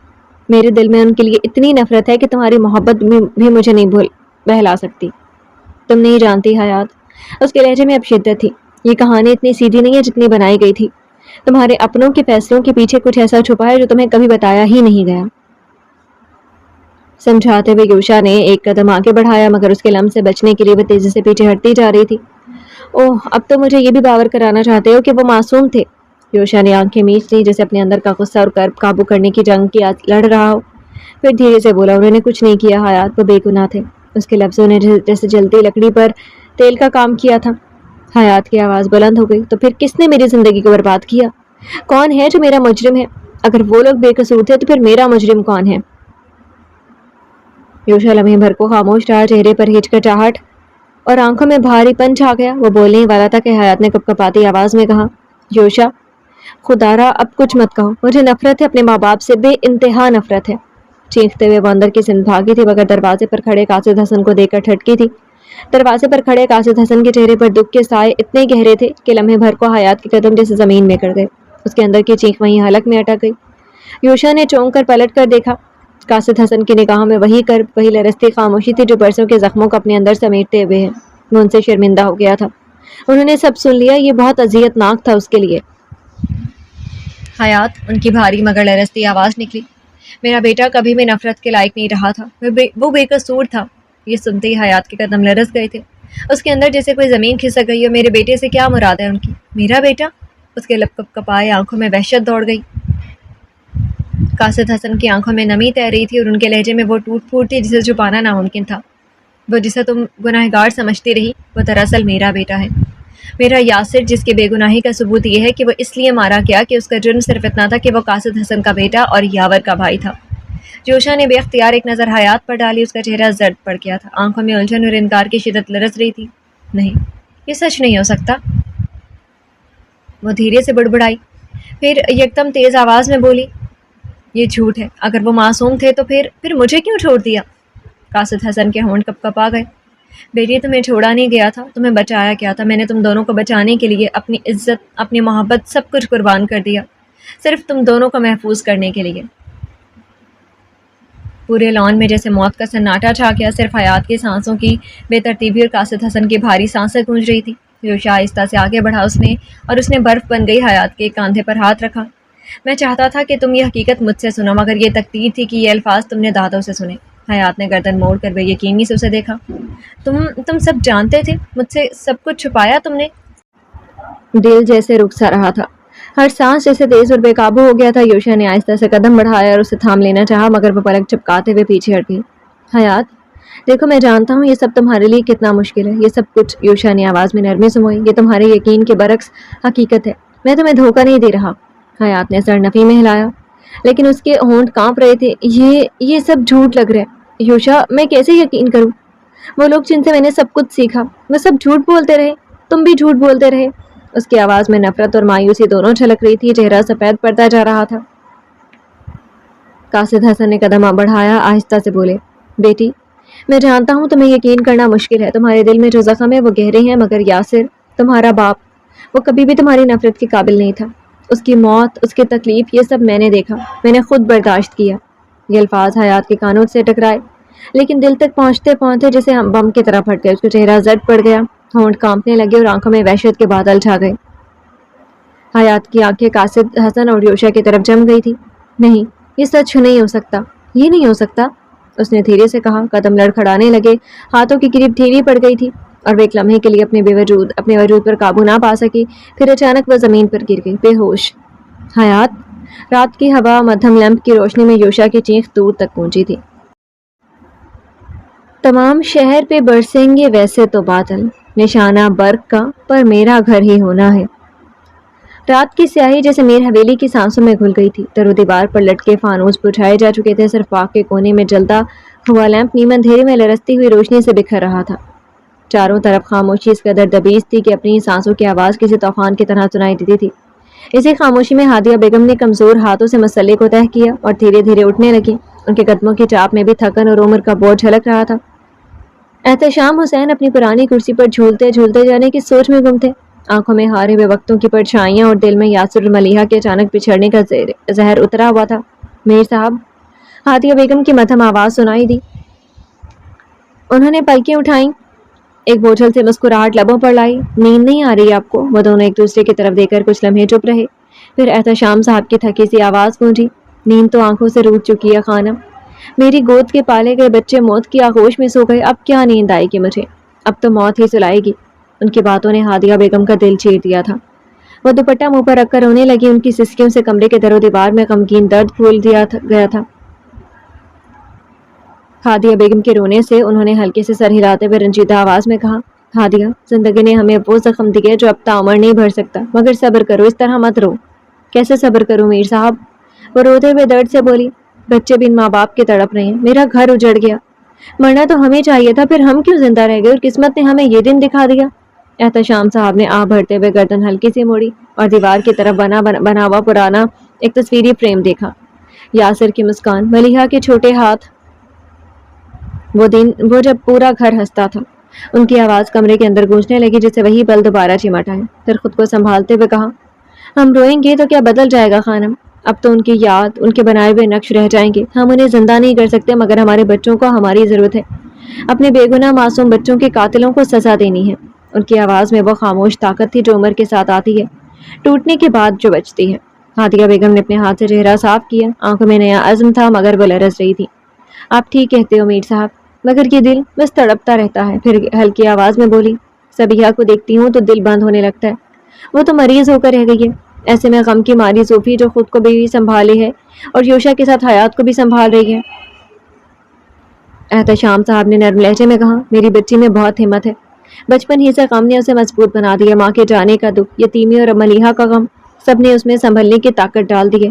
میرے دل میں ان کے لیے اتنی نفرت ہے کہ تمہاری محبت بھی مجھے نہیں بہلا سکتی۔ تم نہیں جانتی حیات، اس کے لہجے میں اب شدت تھی، یہ کہانی اتنی سیدھی نہیں ہے جتنی بنائی گئی تھی، تمہارے اپنوں کے فیصلوں کے پیچھے کچھ ایسا چھپا ہے جو تمہیں کبھی بتایا ہی نہیں گیا۔ سمجھاتے ہوئے یوشا نے ایک قدم آگے بڑھایا، مگر اس کے لمس سے بچنے کے لیے وہ تیزی سے پیچھے ہٹتی جا رہی تھی۔ اوہ، اب تو مجھے یہ بھی باور کرانا چاہتے ہو کہ وہ معصوم تھے؟ یوشا نے آنکھیں میچ لی، جیسے اپنے اندر کا غصہ اور کرب قابو کرنے کی جنگ کی لڑ رہا ہو۔ پھر دھیرے سے بولا، انہوں نے کچھ نہیں کیا حیات، وہ بے گناہ تھے۔ اس کے لفظوں نے جیسے جلتی لکڑی پر تیل کا کام کیا تھا۔ حیات کی آواز بلند ہو گئی، تو پھر کس نے میری زندگی کو برباد کیا؟ کون ہے جو میرا مجرم ہے؟ اگر وہ لوگ بے قصور تھے تو پھر میرا مجرم کون ہے؟ یوشا لمحے بھر کو خاموش رہا، چہرے پر ہچکچاہٹ اور آنکھوں میں بھاری پن چھا گیا۔ وہ بولنے ہی والا تھا کہ حیات نے کپکپاتی آواز میں کہا، یوشا خدارا اب کچھ مت کہو، مجھے نفرت ہے اپنے ماں باپ سے، بے انتہا نفرت ہے۔ چیختے ہوئے وہ اندر کی سمت بھاگی تھی، مگر دروازے پر کھڑے قاصد حسن کو دیکھ کر ٹھٹکی تھی۔ دروازے پر کھڑے قاصد حسن کے چہرے پر دکھ کے سائے اتنے گہرے تھے کہ لمحے بھر کو حیات کے قدم جیسے زمین میں کر گئے، اس کے اندر کی چیخ وہیں حلق میں اٹک گئی۔ یوشا نے چونک کر پلٹ کر دیکھا، قاصد حسن کی نگاہوں میں وہی کرب، وہی لرزتی خاموشی تھی جو برسوں کے زخموں کو اپنے اندر سمیٹتے ہوئے ہے۔ وہ ان سے شرمندہ ہو گیا تھا، انہوں نے سب سن لیا، یہ بہت اذیت ناک تھا اس کے لیے۔ حیات، ان کی بھاری مگر لرزتی آواز نکلی، میرا بیٹا کبھی بھی نفرت کے لائق نہیں رہا تھا، وہ بے قصور تھا۔ یہ سنتے ہی حیات کے قدم لرز گئے تھے، اس کے اندر جیسے کوئی زمین کھسک گئی ہو۔ میرے بیٹے سے کیا مراد ہے ان کی؟ میرا بیٹا؟ اس کے لب کپکپائے، آنکھوں میں وحشت دوڑ گئی۔ قاصد حسن کی آنکھوں میں نمی تیر رہی تھی اور ان کے لہجے میں وہ ٹوٹ پھوٹ تھی جسے چھپانا ناممکن تھا۔ وہ جسے تم گنہگار سمجھتی رہی، وہ دراصل میرا بیٹا ہے، میرا یاسر، جس کی بے گناہی کا ثبوت یہ ہے کہ وہ اس لیے مارا گیا کہ اس کا جرم صرف اتنا تھا کہ وہ قاصد حسن کا بیٹا اور یاور کا بھائی تھا۔ یوشا نے بے اختیار ایک نظر حیات پر ڈالی، اس کا چہرہ زرد پڑ گیا تھا، آنکھوں میں الجھن اور انکار کی شدت لرز رہی تھی۔ نہیں، یہ سچ نہیں ہو سکتا، وہ دھیرے سے بڑبڑائی، پھر یکدم تیز آواز میں بولی، یہ جھوٹ ہے، اگر وہ معصوم تھے تو پھر مجھے کیوں چھوڑ دیا؟ قاصد حسن کے ہونٹ کپکپا گئے، بیٹی تمہیں چھوڑا نہیں گیا تھا، تمہیں بچایا کیا تھا، میں نے تم دونوں کو بچانے کے لیے اپنی عزت، اپنی محبت، سب کچھ قربان کر دیا، صرف تم دونوں کو محفوظ کرنے کے لیے۔ پورے لان میں جیسے موت کا سناٹا چھا گیا، صرف حیات کی سانسوں کی بے ترتیبی اور قاصد حسن کی بھاری سانسیں گونج رہی تھی۔ یوشا آہستہ سے آگے بڑھا اور اس نے برف بن گئی حیات کے کاندھے پر ہاتھ رکھا. میں چاہتا تھا کہ تم یہ حقیقت مجھ سے سنو، مگر یہ تقدیر تھی کہ یہ الفاظ تم نے دادوں سے سنے. حیات نے گردن موڑ کر بے یقینی سے اسے دیکھا. تم سب جانتے تھے؟ مجھ سے سب کچھ چھپایا تم نے؟ دل جیسے رک سا رہا تھا، ہر سانس جیسے تیز اور بے قابو ہو گیا تھا. یوشا نے آہستہ سے قدم بڑھایا اور اسے تھام لینا چاہا، مگر وہ پلک چپکاتے ہوئے پیچھے ہٹ گئی. حیات دیکھو، میں جانتا ہوں یہ سب تمہارے لیے کتنا مشکل ہے، یہ سب کچھ. یوشا نے آواز میں نرمی سموئی. یہ تمہارے یقین کے برعکس حقیقت ہے، میں تمہیں دھوکہ نہیں دے رہا. حیات نے سر نفی میں ہلایا، لیکن اس کے ہونٹ کانپ رہے تھے. یہ سب جھوٹ لگ رہا ہے یوشا، میں کیسے یقین کروں؟ وہ لوگ جن سے میں نے سب کچھ سیکھا، وہ سب جھوٹ بولتے رہے، تم بھی جھوٹ بولتے رہے. اس کی آواز میں نفرت اور مایوسی دونوں چھلک رہی تھی. چہرہ سفید پڑتا جا رہا تھا. قاصد حسن نے قدم بڑھایا، آہستہ سے بولے، بیٹی میں جانتا ہوں تمہیں یقین کرنا مشکل ہے، تمہارے دل میں جو زخم ہے وہ گہرے ہیں، مگر یاسر تمہارا باپ، وہ کبھی بھی تمہاری نفرت کے قابل نہیں تھا. اس کی موت، اس کی تکلیف، یہ سب میں نے دیکھا، میں نے خود برداشت کیا. یہ الفاظ حیات کے کانوں سے ٹکرائے، لیکن دل تک پہنچتے پہنچتے جیسے ہم بم کی طرح پھٹ گئے. اس کا چہرہ زرد پڑ گیا، ہونٹ کانپنے لگے اور آنکھوں میں وحشت کے بادل چھا گئے. حیات کی آنکھیں قاصد حسن اور یوشا کی طرف جم گئی تھی. نہیں، یہ سچ نہیں ہو سکتا، یہ نہیں ہو سکتا، اس نے دھیرے سے کہا. قدم لڑکھڑانے لگے، ہاتھوں کی گریپ ڈھیلی پڑ گئی تھی اور وہ ایک لمحے کے لیے اپنے وجود پر قابو نہ پا سکی. پھر اچانک وہ زمین پر گر گئی، بے ہوش. حیات، رات کی ہوا مدھم لیمپ کی روشنی میں یوشا کی چیخ دور تک پہنچی تھی. تمام شہر پہ برسیں گے ویسے تو بادل، نشانہ برق کا، پر میرا گھر ہی ہونا ہے. رات کی سیاہی جیسے میر حویلی کی سانسوں میں گھل گئی تھی. در و دیوار پر لٹکے فانوس بجھائے جا چکے تھے، صرف باغ کے کونے میں جلتا ہوا لیمپ نیم اندھیرے میں لرزتی ہوئی روشنی سے بکھر رہا تھا. چاروں طرف خاموشی اس قدر دبیز تھی کہ اپنی سانسوں کی آواز کسی طوفان کی طرح سنائی دیتی تھی. اسی خاموشی میں ہادیہ بیگم نے کمزور ہاتھوں سے مسئلے کو طے کیا اور دھیرے دھیرے اٹھنے لگی. ان کے قدموں کی چاپ میں بھی تھکن اور عمر کا بوجھ جھلک رہا تھا. احتشام حسین اپنی پرانی کرسی پر جھولتے جھولتے جانے کی سوچ میں گم تھے. آنکھوں میں ہارے ہوئے وقتوں کی پرچھائیاں اور دل میں یاسر اور ملیحہ کے اچانک بچھڑنے کا زہر اترا ہوا تھا. میر صاحب، ہادیہ بیگم کی مدھم آواز سنائی دی. انہوں نے پلکیں اٹھائیں، ایک بوجھل سے مسکراہٹ لبوں پر لائی. نیند نہیں آ رہی آپ کو؟ وہ دونوں ایک دوسرے کی طرف دیکھ کر کچھ لمحے چپ رہے. پھر احتشام صاحب کی تھکی سی آواز گونجی، نیند تو آنکھوں سے روٹ چکی ہے خانم، میری گود کے پالے گئے بچے موت کی آغوش میں سو گئے، اب کیا نیند آئے گی مجھے؟ اب تو موت ہی سلائے گی. ان کی باتوں نے ہادیہ بیگم کا دل چیر دیا تھا. وہ دوپٹہ منہ پر رکھ کر رونے لگی. ان کی سسکیوں سے کمرے کے در و دیوار میں غمگین درد پھول گیا تھا. ہادیہ بیگم کے رونے سے انہوں نے ہلکے سے سر ہلاتے ہوئے رنجیدہ آواز میں کہا، ہادیہ، زندگی نے ہمیں وہ زخم دیے جو اب تعمیر نہیں بھر سکتا، مگر صبر کرو، اس طرح مت رو. کیسے صبر کروں میر صاحب؟ وہ روتے ہوئے درد سے بولی. بچے بھی ان ماں باپ کے تڑپ رہے ہیں، میرا گھر اجڑ گیا، مرنا تو ہمیں چاہیے تھا، پھر ہم کیوں زندہ رہ گئے اور قسمت نے ہمیں یہ دن دکھا دیا. احتشام صاحب نے آہ بھرتے ہوئے گردن ہلکی سی موڑی اور دیوار کی طرف بنا ہوا پرانا ایک تصویری فریم دیکھا. یاسر کی مسکان، ملیحہ کے چھوٹے ہاتھ، وہ دن، وہ جب پورا گھر ہنستا تھا. ان کی آواز کمرے کے اندر گونجنے لگی جیسے وہی پل دوبارہ چمٹ آئے. پھر خود کو سنبھالتے ہوئے کہا، ہم روئیں گے تو کیا بدل جائے گا خانم؟ اب تو ان کی یاد، ان کے بنائے ہوئے نقش رہ جائیں گے. ہم انہیں زندہ نہیں کر سکتے، مگر ہمارے بچوں کو ہماری ضرورت ہے. اپنے بے گناہ معصوم بچوں کے قاتلوں کو سزا دینی ہے. ان کی آواز میں وہ خاموش طاقت تھی جو عمر کے ساتھ آتی ہے، ٹوٹنے کے بعد جو بچتی ہے. ہادیہ بیگم نے اپنے ہاتھ سے چہرہ صاف کیا. آنکھوں میں نیا عزم تھا، مگر وہ لرز رہی تھی. آپ ٹھیک کہتے ہو میر صاحب، مگر یہ دل بس تڑپتا رہتا ہے. پھر ہلکی آواز میں بولی، سبیحہ کو دیکھتی ہوں تو دل بند ہونے لگتا ہے. وہ تو مریض ہو کر رہ گئی ہے. ایسے میں غم کی ماری صوفی جو خود کو بھی سنبھالے ہے اور یوشا کے ساتھ حیات کو بھی سنبھال رہی ہے. احتشام صاحب نے نرم لہجے میں کہا، میری بچی میں بہت ہمت ہے. بچپن ہی سے غم نے اسے مضبوط بنا دیا. ماں کے جانے کا دکھ، یتیمی اور ملیحہ کا غم، سب نے اس میں سنبھلنے کی طاقت ڈال دی ہے.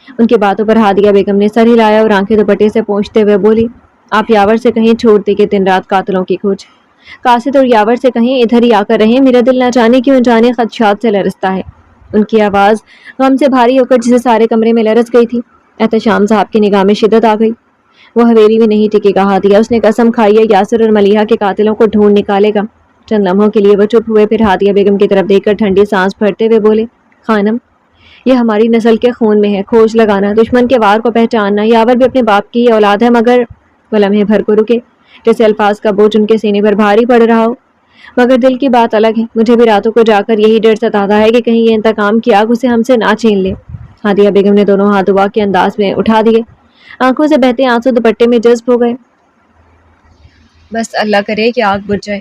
ان کی باتوں پر ہادیہ بیگم نے سر ہلایا اور آنکھیں دوپٹے سے پونچھتے ہوئے بولی، آپ یاور سے کہیں چھوڑ دیجیے دن رات قاتلوں کی کھوج. قاصد اور یاور سے کہیں ادھر ہی آ کر رہیں، میرا دل نہ جانے کیوں جانے خدشات سے لرزتا ہے. ان کی آواز غم سے بھاری ہو کر جسے سارے کمرے میں لرز گئی تھی. احتشام صاحب کی نگاہ میں شدت آ گئی. وہ حویلی میں نہیں ٹکے گا ہادیہ، اس نے قسم کھائی ہے یاسر اور ملیحہ کے قاتلوں کو ڈھونڈ نکالے گا. چند لمحوں کے لیے وہ چپ ہوئے، پھر ہادیہ بیگم کی طرف دیکھ کر ٹھنڈی سانس بھرتے ہوئے بولے، خانم، یہ ہماری نسل کے خون میں ہے. کھوج لگانا، دشمن کے وار کو پہچاننا. یاور بھی اپنے باپ کی ہی اولاد ہے، مگر وہ لمحے بھر کو رکے، جیسے الفاظ کا بوجھ ان کے سینے پر بھاری پڑ رہا ہو. مگر دل کی بات الگ ہے. مجھے بھی راتوں کو جا کر یہی ڈر ستاتا ہے کہ کہیں یہ انتقام کی آگ اسے ہم سے نہ چھین لے. ہادیہ بیگم نے دونوں ہاتھ دعا کے انداز میں اٹھا دیے. آنکھوں سے بہتے آنسو دوپٹے میں جذب ہو گئے. بس اللہ کرے کہ آگ بجھ جائے.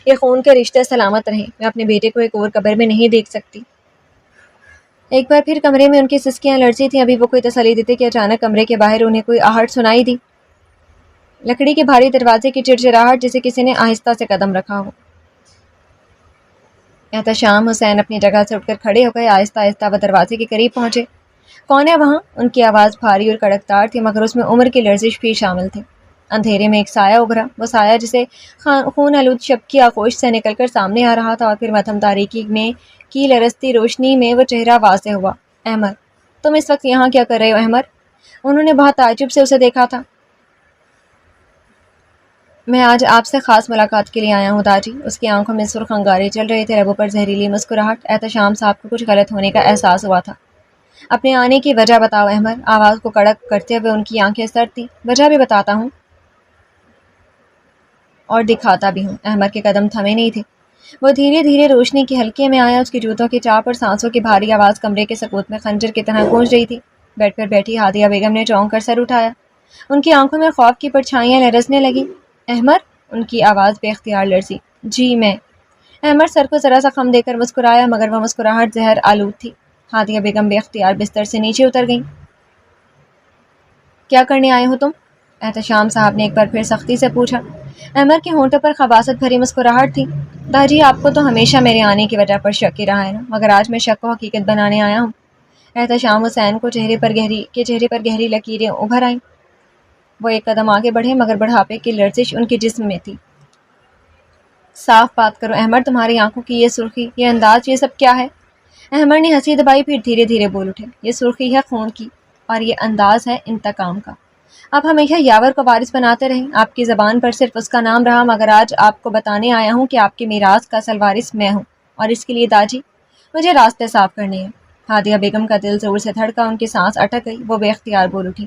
یہ خون کے رشتے سلامت رہیں. میں اپنے بیٹے کو ایک اور قبر میں نہیں دیکھ سکتی. ایک بار پھر کمرے میں ان کی سسکیاں لرزی تھیں. ابھی وہ کوئی تسلی دیتے کہ اچانک کمرے کے باہر انہیں کوئی آہٹ سنائی دی. لکڑی کے بھاری دروازے کی چڑچڑاہٹ جسے کسی نے آہستہ سے قدم رکھا ہو. احتشام حسین اپنی جگہ سے اٹھ کر کھڑے ہو گئے. آہستہ آہستہ وہ دروازے کے قریب پہنچے. کون ہے وہاں؟ ان کی آواز بھاری اور کڑکدار تھی مگر اس میں عمر کی لرزش بھی شامل تھی. اندھیرے میں ایک سایہ ابھرا. وہ سایہ جسے خون آلود شب کی آغوش سے نکل کر سامنے آ رہا تھا اور پھر مدھم تاریکی میں کی لرزتی روشنی میں وہ چہرہ واضح ہوا. احمد، تم اس وقت یہاں کیا کر رہے ہو احمد؟ انہوں نے بہت تعجب سے اسے دیکھا تھا. میں آج آپ سے خاص ملاقات کے لیے آیا ہوں داجی. اس کی آنکھوں میں سرخ انگارے چل رہے تھے، لبوں پر زہریلی مسکراہٹ. احتشام صاحب کو کچھ غلط ہونے کا احساس ہوا تھا. اپنے آنے کی وجہ بتاؤ احمد. آواز کو کڑک کرتے ہوئے ان کی آنکھیں سرد تھیں. وجہ بھی بتاتا ہوں اور دکھاتا بھی ہوں. احمد کے قدم تھمے نہیں تھے. وہ دھیرے دھیرے روشنی کے حلقے میں آیا. اس کی جوتوں کی چاپ اور سانسوں کی بھاری آواز کمرے کے سکوت میں خنجر کی طرح گونج رہی تھی. بیڈ پر بیٹھی ہادیہ بیگم نے چونک کر سر اٹھایا. ان کی آنکھوں میں خوف کی پرچھائیاں لرزنے لگی. احمد؟ ان کی آواز بے اختیار لرزی. جی میں. احمد سر کو ذرا سا خم دے کر مسکرایا مگر وہ مسکراہٹ زہر آلود تھی. ہادیہ بیگم بے اختیار بستر سے نیچے اتر گئیں. کیا کرنے آئے ہو تم؟ احتشام صاحب نے ایک بار پھر سختی سے پوچھا. احمد کے ہونٹوں پر خباثت بھری مسکراہٹ تھی. داجی آپ کو تو ہمیشہ میرے آنے کی وجہ پر شک ہی رہا ہے نا، مگر آج میں شک کو حقیقت بنانے آیا ہوں. احتشام حسین کو چہرے پر گہری لکیریں ابھر آئیں. وہ ایک قدم آگے بڑھے مگر بڑھاپے کی لرزش ان کے جسم میں تھی. صاف بات کرو احمد، تمہاری آنکھوں کی یہ سرخی، یہ انداز، یہ سب کیا ہے؟ احمد نے ہنسی دبائی پھر دھیرے دھیرے بول اٹھے. یہ سرخی ہے خون کی اور یہ انداز ہے انتقام کا. آپ ہمیشہ یاور کو وارث بناتے رہیں. آپ کی زبان پر صرف اس کا نام رہا مگر آج آپ کو بتانے آیا ہوں کہ آپ کے میراث کا اصل وارث میں ہوں. اور اس کے لیے داجی مجھے راستے صاف کرنے ہیں. ہادیہ بیگم کا دل زور سے دھڑکا. ان کی سانس اٹک گئی. وہ بے اختیار بول اٹھی.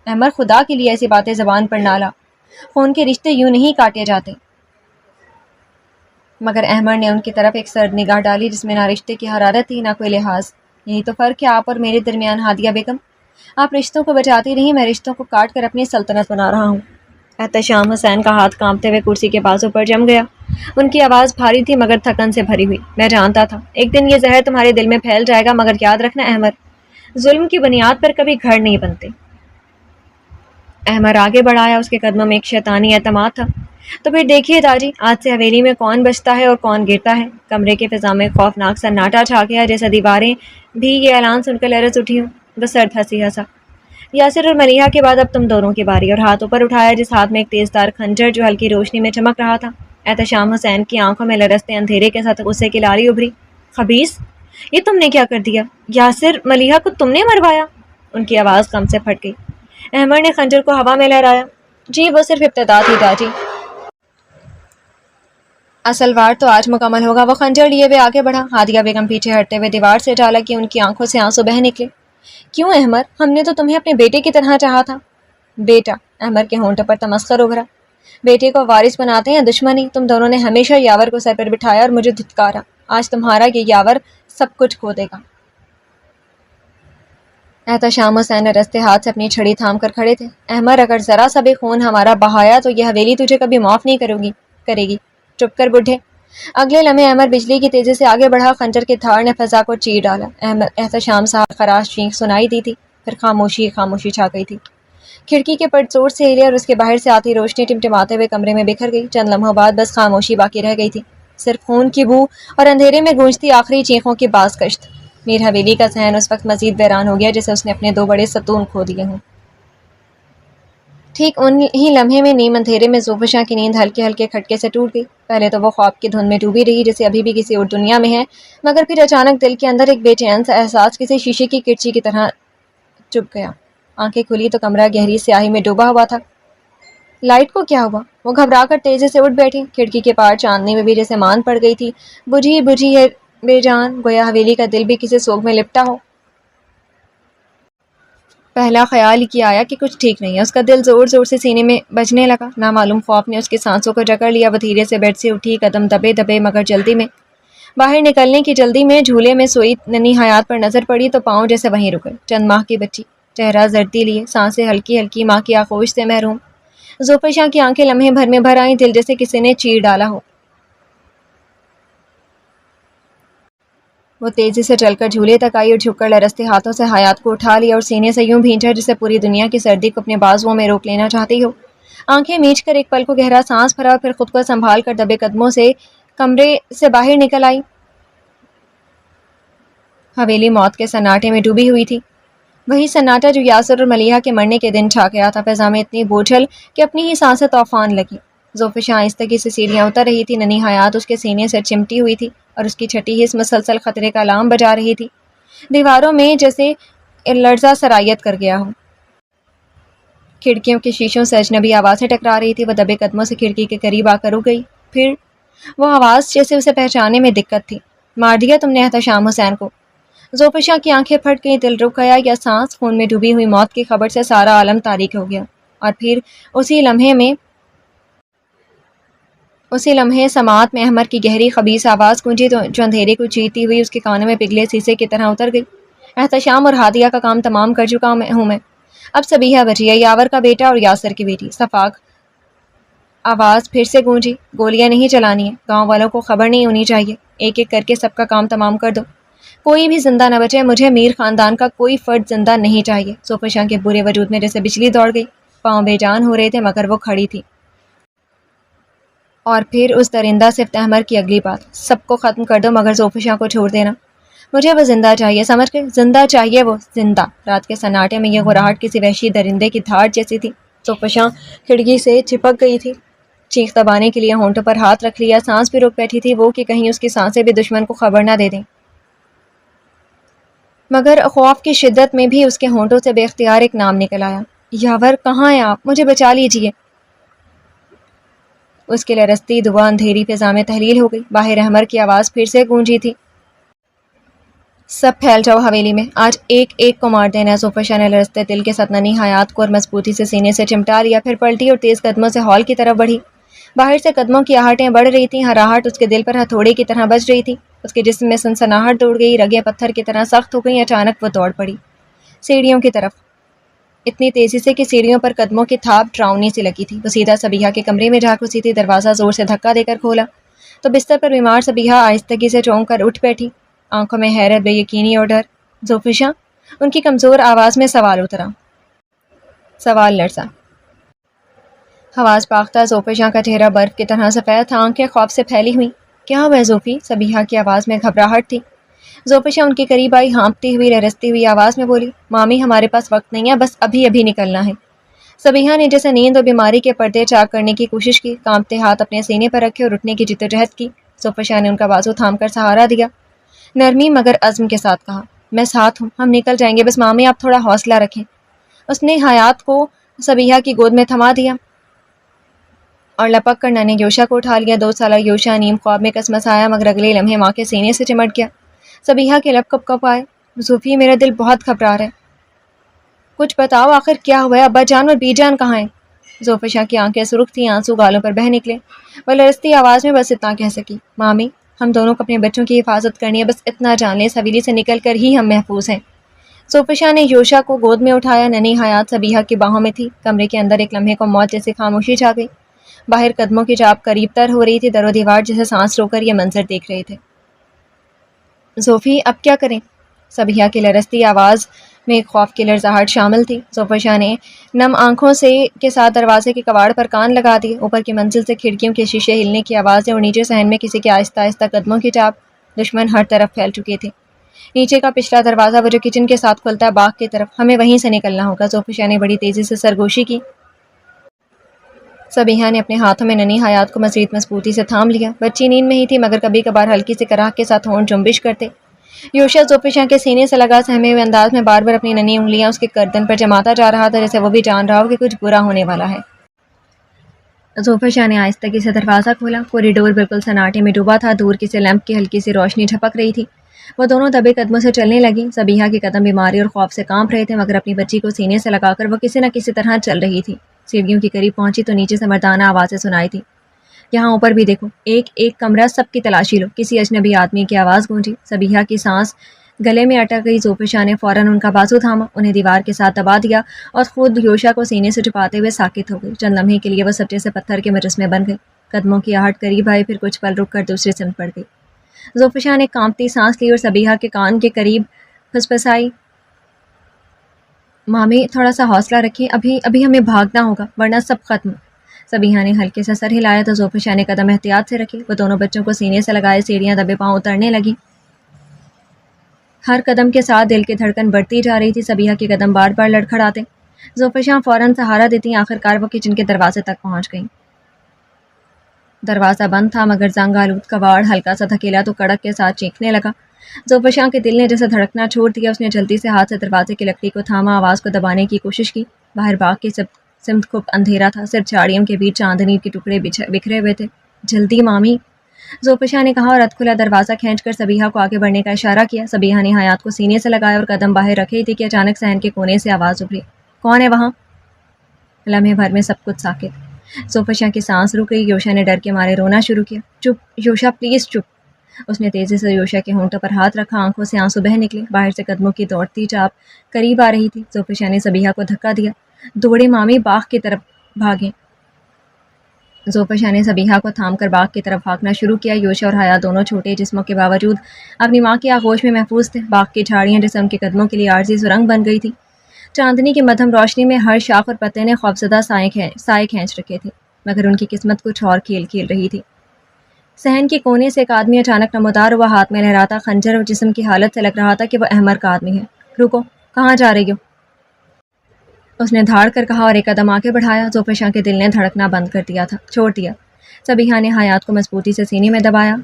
احمد خدا کے لیے ایسی باتیں زبان پر نہ لا. خون کے رشتے یوں نہیں کاٹے جاتے. مگر احمد نے ان کی طرف ایک سرد نگاہ ڈالی جس میں نہ رشتے کی حرارت تھی نہ کوئی لحاظ. یہی تو فرق ہے آپ اور میرے درمیان ہادیہ بیگم. آپ رشتوں کو بچاتی رہی، میں رشتوں کو کاٹ کر اپنی سلطنت بنا رہا ہوں. احتشام حسین کا ہاتھ کانپتے ہوئے کرسی کے بازو پر جم گیا. ان کی آواز بھاری تھی مگر تھکن سے بھری ہوئی. میں جانتا تھا ایک دن یہ زہر تمہارے دل میں پھیل جائے گا مگر یاد رکھنا احمد، ظلم کی بنیاد پر کبھی گھر نہیں بنتے. احمد آگے بڑھایا. اس کے قدموں میں ایک شیطانی اعتماد تھا. تو پھر دیکھیے داجی، آج سے حویلی میں کون بچتا ہے اور کون گرتا ہے. کمرے کے فضا میں خوفناک سناٹا چھا گیا جیسے دیواریں بھی یہ اعلان سن کر لرز اٹھی ہوں. وہ سرد ہنسی ہنسا. یاسر اور ملیحہ کے بعد اب تم دونوں کی باری. اور ہاتھ اوپر اٹھایا جس ہاتھ میں ایک تیز دار خنجر جو ہلکی روشنی میں چمک رہا تھا. احتشام حسین کی آنکھوں میں لرزتے اندھیرے کے ساتھ غصے کی لالی ابھری. خبیث، یہ تم نے کیا کر دیا؟ یاسر، ملیحہ کو تم نے مروایا؟ ان کی آواز غم سے پھٹ گئی. احمد نے خنجر کو ہوا میں لہرایا. جی وہ صرف ابتدا تھی داجی، اصل وار تو آج مکمل ہوگا. وہ خنجر لیے ہوئے آگے بڑھا. ہادیہ بیگم پیچھے ہٹتے ہوئے دیوار سے جا لگی. ان کی آنکھوں سے آنسو بہہ نکلے. کیوں احمد؟ ہم نے تو تمہیں اپنے بیٹے کی طرح چاہا تھا. بیٹا؟ احمد کے ہونٹوں پر تمسخر ابھرا. بیٹے کو وارث بناتے ہیں دشمنی. تم دونوں نے ہمیشہ یاور کو سر پر بٹھایا اور مجھے دھتکارا. آج تمہارا یہ یاور سب کچھ کھو دے گا. احتشام حسین رستے ہاتھ سے اپنی چھڑی تھام کر کھڑے تھے. احمد، اگر ذرا سا بھی خون ہمارا بہایا تو یہ حویلی تجھے کبھی معاف نہیں کرے گی. چپ کر بڈھے. اگلے لمحے احمد بجلی کی تیزی سے آگے بڑھا. خنجر کی دھاڑ نے فضا کو چیر ڈالا. احتشام صاحب خراش چینخ سنائی دی تھی. پھر خاموشی چھا گئی تھی. کھڑکی کے پٹ زور سے ہلے اور اس کے باہر سے آتی روشنی ٹمٹماتے ہوئے کمرے میں بکھر گئی. چند لمحوں بعد بس خاموشی باقی رہ گئی تھی. صرف خون کی بو اور اندھیرے میں گونجتی آخری چیخوں کی باز کشت. میر حویلی کا ذہن اس وقت مزید ویران ہو گیا جیسے اس نے اپنے 2 بڑے ستون کھو دیے ہوں. ٹھیک ان ہی لمحے میں نیم اندھیرے میں زوفشاں کی نیند ہلکے ہلکے کھٹکے سے ٹوٹ گئی. پہلے تو وہ خواب کی دھن میں ڈوبی رہی جیسے ابھی بھی کسی اور دنیا میں ہے، مگر پھر اچانک دل کے اندر ایک بے چین سا احساس کسی شیشے کی کرچی کی طرح چپ گیا. آنکھیں کھلی تو کمرہ گہری سیاہی میں ڈوبا ہوا تھا. لائٹ کو کیا ہوا؟ وہ گھبرا کر تیزی سے اٹھ بیٹھی. کھڑکی کے پار چاندنی میں بھی جیسے مان پڑ گئی تھی. بجھی ہے بے جان، گویا حویلی کا دل بھی کسی سوگ میں لپٹا ہو. پہلا خیال ہی کیا آیا کہ کچھ ٹھیک نہیں ہے۔ اس کا دل زور زور سے سینے میں بجنے لگا۔ نامعلوم خوف نے اس کی سانسوں کو جکڑ لیا۔ وہ دھیرے سے بیڈ سے اٹھی، قدم دبے دبے مگر جلدی میں۔ باہر نکلنے کی جلدی میں جھولے میں سوئی ننھی حیات پر نظر پڑی تو پاؤں جیسے وہیں رکے۔ چند ماہ کی بچی، چہرہ زردی لیے، سانسیں ہلکی ہلکی، ماں کی آغوش سے محروم۔ ظفر شاہ کی آنکھیں لمحے بھر میں بھر آئیں، دل جیسے کسی نے چیر ڈالا ہو۔ وہ تیزی سے چل کر جھولے تک آئی اور جھک کر لرزتے ہاتھوں سے حیات کو اٹھا لیا اور سینے سے یوں بھینچا جسے پوری دنیا کی سردی کو اپنے بازوؤں میں روک لینا چاہتی ہو۔ آنکھیں میچ کر ایک پل کو گہرا سانس بھرا اور پھر خود کو سنبھال کر دبے قدموں سے کمرے سے باہر نکل آئی۔ حویلی موت کے سناٹے میں ڈوبی ہوئی تھی، وہی سناٹا جو یاسر اور ملیحہ کے مرنے کے دن چھا گیا تھا۔ فضا میں اتنی بوجھل کہ اپنی ہی سانسیں طوفان لگی۔ ظفر شاہ آہستگی سے سیڑھیاں اتر رہی تھی، ننھی حیات اس کے سینے سے چمٹی ہوئی تھی اور اس کی چھٹی حس مسلسل خطرے کا الارم بجا رہی تھی۔ دیواروں میں جیسے لرزہ سرایت کر گیا ہو۔ کھڑکیوں کے شیشوں سے اجنبی آوازیں ٹکرا رہی تھی۔ وہ دبے قدموں سے کھڑکی کے قریب آ کر رک گئی۔ پھر وہ آواز جیسے اسے پہچاننے میں دقت تھی۔ مار دیا تم نے احتشام حسین کو؟ ظفر شاہ کی آنکھیں پھٹ گئیں، دل رک گیا۔ یا سانس خون میں ڈوبی ہوئی موت کی خبر سے سارا عالم تاریک ہو گیا۔ اور پھر اسی لمحے سماعت میں احمر کی گہری خبیث آواز گونجی جو اندھیرے کو چیرتی ہوئی اس کے کانوں میں پگھلے شیشے کی طرح اتر گئی۔ احتشام اور ہادیہ کا کام تمام کر چکا ہوں میں۔ اب صبیحہ بچی ہے، یاور کا بیٹا اور یاسر کی بیٹی۔ صفاق آواز پھر سے گونجی، گولیاں نہیں چلانی ہیں، گاؤں والوں کو خبر نہیں ہونی چاہیے، ایک ایک کر کے سب کا کام تمام کر دو، کوئی بھی زندہ نہ بچے، مجھے میر خاندان کا کوئی فرد زندہ نہیں چاہیے۔ ظفر شاہ کے برے وجود میں جیسے بجلی دوڑ گئی، پاؤں بے جان ہو رہے تھے مگر وہ کھڑی تھی۔ اور پھر اس درندہ صفت احمر کی اگلی بات، سب کو ختم کر دو مگر ظفر شاہ کو چھوڑ دینا، مجھے وہ زندہ چاہیے، سمجھ گئے؟ زندہ چاہیے، وہ زندہ۔ رات کے سناٹے میں یہ غراہٹ کسی وحشی درندے کی دھاڑ جیسی تھی۔ ظفر شاہ کھڑکی سے چپک گئی تھی، چیخ دبانے کے لیے ہونٹوں پر ہاتھ رکھ لیا، سانس بھی روک بیٹھی تھی وہ کہ کہیں اس کی سانسیں بھی دشمن کو خبر نہ دے دیں۔ مگر خوف کی شدت میں بھی اس کے ہونٹوں سے بے اختیار ایک نام نکل آیا، یاور کہاں ہیں آپ؟ مجھے بچا لیجیے۔ اس کی لرزتی دعا اندھیری فضا میں تحلیل ہو گئی۔ باہر احمر کی آواز پھر سے گونجی تھی، سب پھیل جاؤ حویلی میں، آج ایک ایک کو مار دینا ہے۔ ظفر شاہ نے لرزتے دل کے ساتھ ننھی حیات کو اور مضبوطی سے سینے سے چمٹا لیا، پھر پلٹی اور تیز قدموں سے ہال کی طرف بڑھی۔ باہر سے قدموں کی آہٹیں بڑھ رہی تھیں، ہر آہٹ اس کے دل پر ہتھوڑے کی طرح بج رہی تھی۔ اس کے جسم میں سنسناہٹ دوڑ گئی، رگیں پتھر کی طرح سخت ہو گئیں۔ اچانک وہ دوڑ پڑی سیڑھیوں کی طرف، اتنی تیزی سے کہ سیڑھیوں پر قدموں کی تھاپ ڈراؤنی سی لگی تھی۔ وہ سیدھا صبیحہ کے کمرے میں جا گھسی تھی۔ دروازہ زور سے دھکا دے کر کھولا تو بستر پر بیمار صبیحہ آہستگی سے چونک کر اٹھ بیٹھی، آنکھوں میں حیرت، بے یقینی اور ڈر۔ ظفر شاہ؟ ان کی کمزور آواز میں سوال اترا، سوال لرزا۔ حواس باختہ ظفر شاہ کا چہرہ برف کی طرح سفید تھا، آنکھیں خوف سے پھیلی ہوئی۔ کیا ہوا ہے زوفی؟ صبیحہ کی آواز میں گھبراہٹ تھی۔ ظفر شاہ ان کے قریب آئی، ہانپتی ہوئی لرزتی ہوئی آواز میں بولی، مامی ہمارے پاس وقت نہیں ہے، بس ابھی ابھی نکلنا ہے۔ صبیحہ نے جیسے نیند اور بیماری کے پردے چاک کرنے کی کوشش کی، کانپتے ہاتھ اپنے سینے پر رکھے اور اٹھنے کی جدوجہد کی۔ ظفر شاہ نے ان کا بازو تھام کر سہارا دیا، نرمی مگر عزم کے ساتھ کہا، میں ساتھ ہوں، ہم نکل جائیں گے، بس مامی آپ تھوڑا حوصلہ رکھیں۔ اس نے حیات کو صبیحہ کی گود میں تھما دیا اور لپک کر ننھے یوشا کو اٹھا لیا۔ 2 سالہ یوشا نیم خواب میں کسمسایا مگر اگلے لمحے ماں کے سینے سے چمٹ گیا۔ صبیحہ کے لب کپ کپ آئے، زوفی میرا دل بہت گھبرا رہا ہے، کچھ بتاؤ آخر کیا ہوا ہے، ابا جان اور بی جان کہاں ہیں؟ ظفر شاہ کی آنکھیں سرخ تھیں، آنسو گالوں پر بہہ نکلے۔ وہ لرزتی آواز میں بس اتنا کہہ سکی، مامی ہم دونوں کو اپنے بچوں کی حفاظت کرنی ہے، بس اتنا جان لیں اس حویلی سے نکل کر ہی ہم محفوظ ہیں۔ ظفر شاہ نے یوشا کو گود میں اٹھایا، ننھی حیات صبیحہ کی باہوں میں تھی۔ کمرے کے اندر ایک لمحے کو موت جیسی خاموشی چھا گئی۔ باہر قدموں کی چاپ قریب تر ہو رہی تھی، در و دیوار جیسے سانس رو کر یہ منظر دیکھ رہے تھے۔ زوفی اب کیا کریں؟ صبیحہ کی لرزتی آواز میں ایک خوف کی لرزاہٹ شامل تھی۔ ظفر شاہ نے نم آنکھوں کے ساتھ دروازے کے کواڑ پر کان لگا دیے۔ اوپر کی منزل سے کھڑکیوں کے شیشے ہلنے کی آوازیں اور نیچے صحن میں کسی کے آہستہ آہستہ قدموں کی چاپ، دشمن ہر طرف پھیل چکے تھے۔ نیچے کا پچھلا دروازہ وہ جو کچن کے ساتھ کھلتا ہے باغ کی طرف، ہمیں وہیں سے نکلنا ہوگا۔ ظفر شاہ نے بڑی تیزی سے سرگوشی کی۔ صبیحہ نے اپنے ہاتھوں میں ننھی حیات کو مزید مضبوطی سے تھام لیا۔ بچی نیند میں ہی تھی مگر کبھی کبھار ہلکی سی کراہ کے ساتھ ہونٹ جنبش کرتے۔ یوشا ظفر شاہ کے سینے سے لگا سہمے ہوئے انداز میں بار بار اپنی ننھی انگلیاں اس کے گردن پر جماتا جا رہا تھا، جیسے وہ بھی جان رہا ہو کہ کچھ برا ہونے والا ہے۔ ظفر شاہ نے آہستگی سے دروازہ کھولا. کوریڈور بالکل سناٹے میں ڈوبا تھا. دور کسی لیمپ کی ہلکی سی روشنی جھپک رہی تھی. وہ دونوں دبے قدموں سے چلنے لگی. صبیحہ کے قدم بیماری اور خوف سے کانپ رہے تھے، مگر اپنی بچی کو سینے سے لگا کر وہ کسی نہ کسی طرح چل رہی تھی. سیڑھیوں کے قریب پہنچی تو نیچے سے مردانہ آوازیں سنائی تھی. یہاں اوپر بھی دیکھو، ایک ایک کمرہ، سب کی تلاشی لو. کسی اجنبی آدمی کی آواز گونجی. صبیحہ کی سانس گلے میں اٹک گئی. ظفر شاہ نے فوراً ان کا بازو تھاما، انہیں دیوار کے ساتھ دبا دیا اور خود یوشا کو سینے سے چھپاتے ہوئے ساکت ہو گئی. چند لمحے کے لیے وہ سب جیسے پتھر کے مجسمے بن گئے. قدموں کی آہٹ قریب آئی، پھر کچھ پل رک کر دوسری سمت پڑ گئی. ظفر شاہ نے کانپتی سانس لی اور صبیحہ کے کان کے قریب پھسپھسائی. مامی تھوڑا سا حوصلہ رکھیں، ابھی ہمیں بھاگنا ہوگا ورنہ سب ختم. صبیحہ نے ہلکے سے سر ہلایا تو ظفر شاہ نے قدم احتیاط سے رکھے. وہ دونوں بچوں کو سینے سے لگائے سیڑھیاں دبے پاؤں اترنے لگی. ہر قدم کے ساتھ دل کی دھڑکن بڑھتی جا رہی تھی. صبیحہ کے قدم بار بار لڑکھڑاتے. ظفر شاہ فوراً سہارا دیتی. آخرکار وہ کچن کے دروازے تک پہنچ گئیں. دروازہ بند تھا، مگر زنگ آلود کباڑ ہلکا سا دھکیلا تو کڑک کے ساتھ چیخنے لگا. ظفر شاہ کے دل نے جیسے دھڑکنا چھوڑ دیا. اس نے جلدی سے ہاتھ سے دروازے کی لکڑی کو تھاما، آواز کو دبانے کی کوشش کی. باہر باغ کی سمت خوب اندھیرا تھا. صرف جھاڑیوں کے بیچ چاندنی کے ٹکڑے بکھرے ہوئے تھے. جلدی مامی، ظفر شاہ نے کہا اور رد کھلا دروازہ کھینچ کر صبیحہ کو آگے بڑھنے کا اشارہ کیا. صبیحہ نے حیات کو سینے سے لگایا اور قدم باہر رکھے تھی کہ اچانک صحن کے کونے سے آواز ابھری. کون ہے وہاں؟ لمحے بھر میں سب کچھ ساکت. ظفر شاہ کی سانس رک گئی. یوشا نے ڈر کے مارے رونا شروع کیا. چپ یوشا، پلیز چپ. اس نے تیزی سے یوشا کے ہونٹوں پر ہاتھ رکھا. آنکھوں سے آنسو بہہ نکلے. باہر سے قدموں کی دوڑتی چاپ قریب آ رہی تھی. ظفر شاہ نے صبیحہ کو دھکا دیا. دوڑے مامی، باغ کی طرف بھاگیں. ظفر شاہ نے صبیحہ کو تھام کر باغ کی طرف بھاگنا شروع کیا. یوشا اور حیا دونوں چھوٹے جسموں کے باوجود اپنی ماں کی آغوش میں محفوظ تھے. باغ کی جھاڑیاں جیسے ان کے قدموں کے لیے عارضی سرنگ بن گئی تھی. چاندنی کی مدھم روشنی میں ہر شاخ اور پتے نے خوفزدہ سائے کھینچ رکھے تھے، مگر ان کی قسمت کچھ اور کھیل رہی تھی. صحن کے کونے سے ایک آدمی اچانک نمودار ہوا، ہاتھ میں لہراتا خنجر، اور جسم کی حالت سے لگ رہا تھا کہ وہ احمر کا آدمی ہے. رکو، کہاں جا رہی ہو؟ اس نے دھاڑ کر کہا اور ایک قدم آگے بڑھایا. ظفر شاہ کے دل نے دھڑکنا بند کر دیا تھا، چھوڑ دیا. صبیحہ نے حیات کو مضبوطی سے سینے میں دبایا.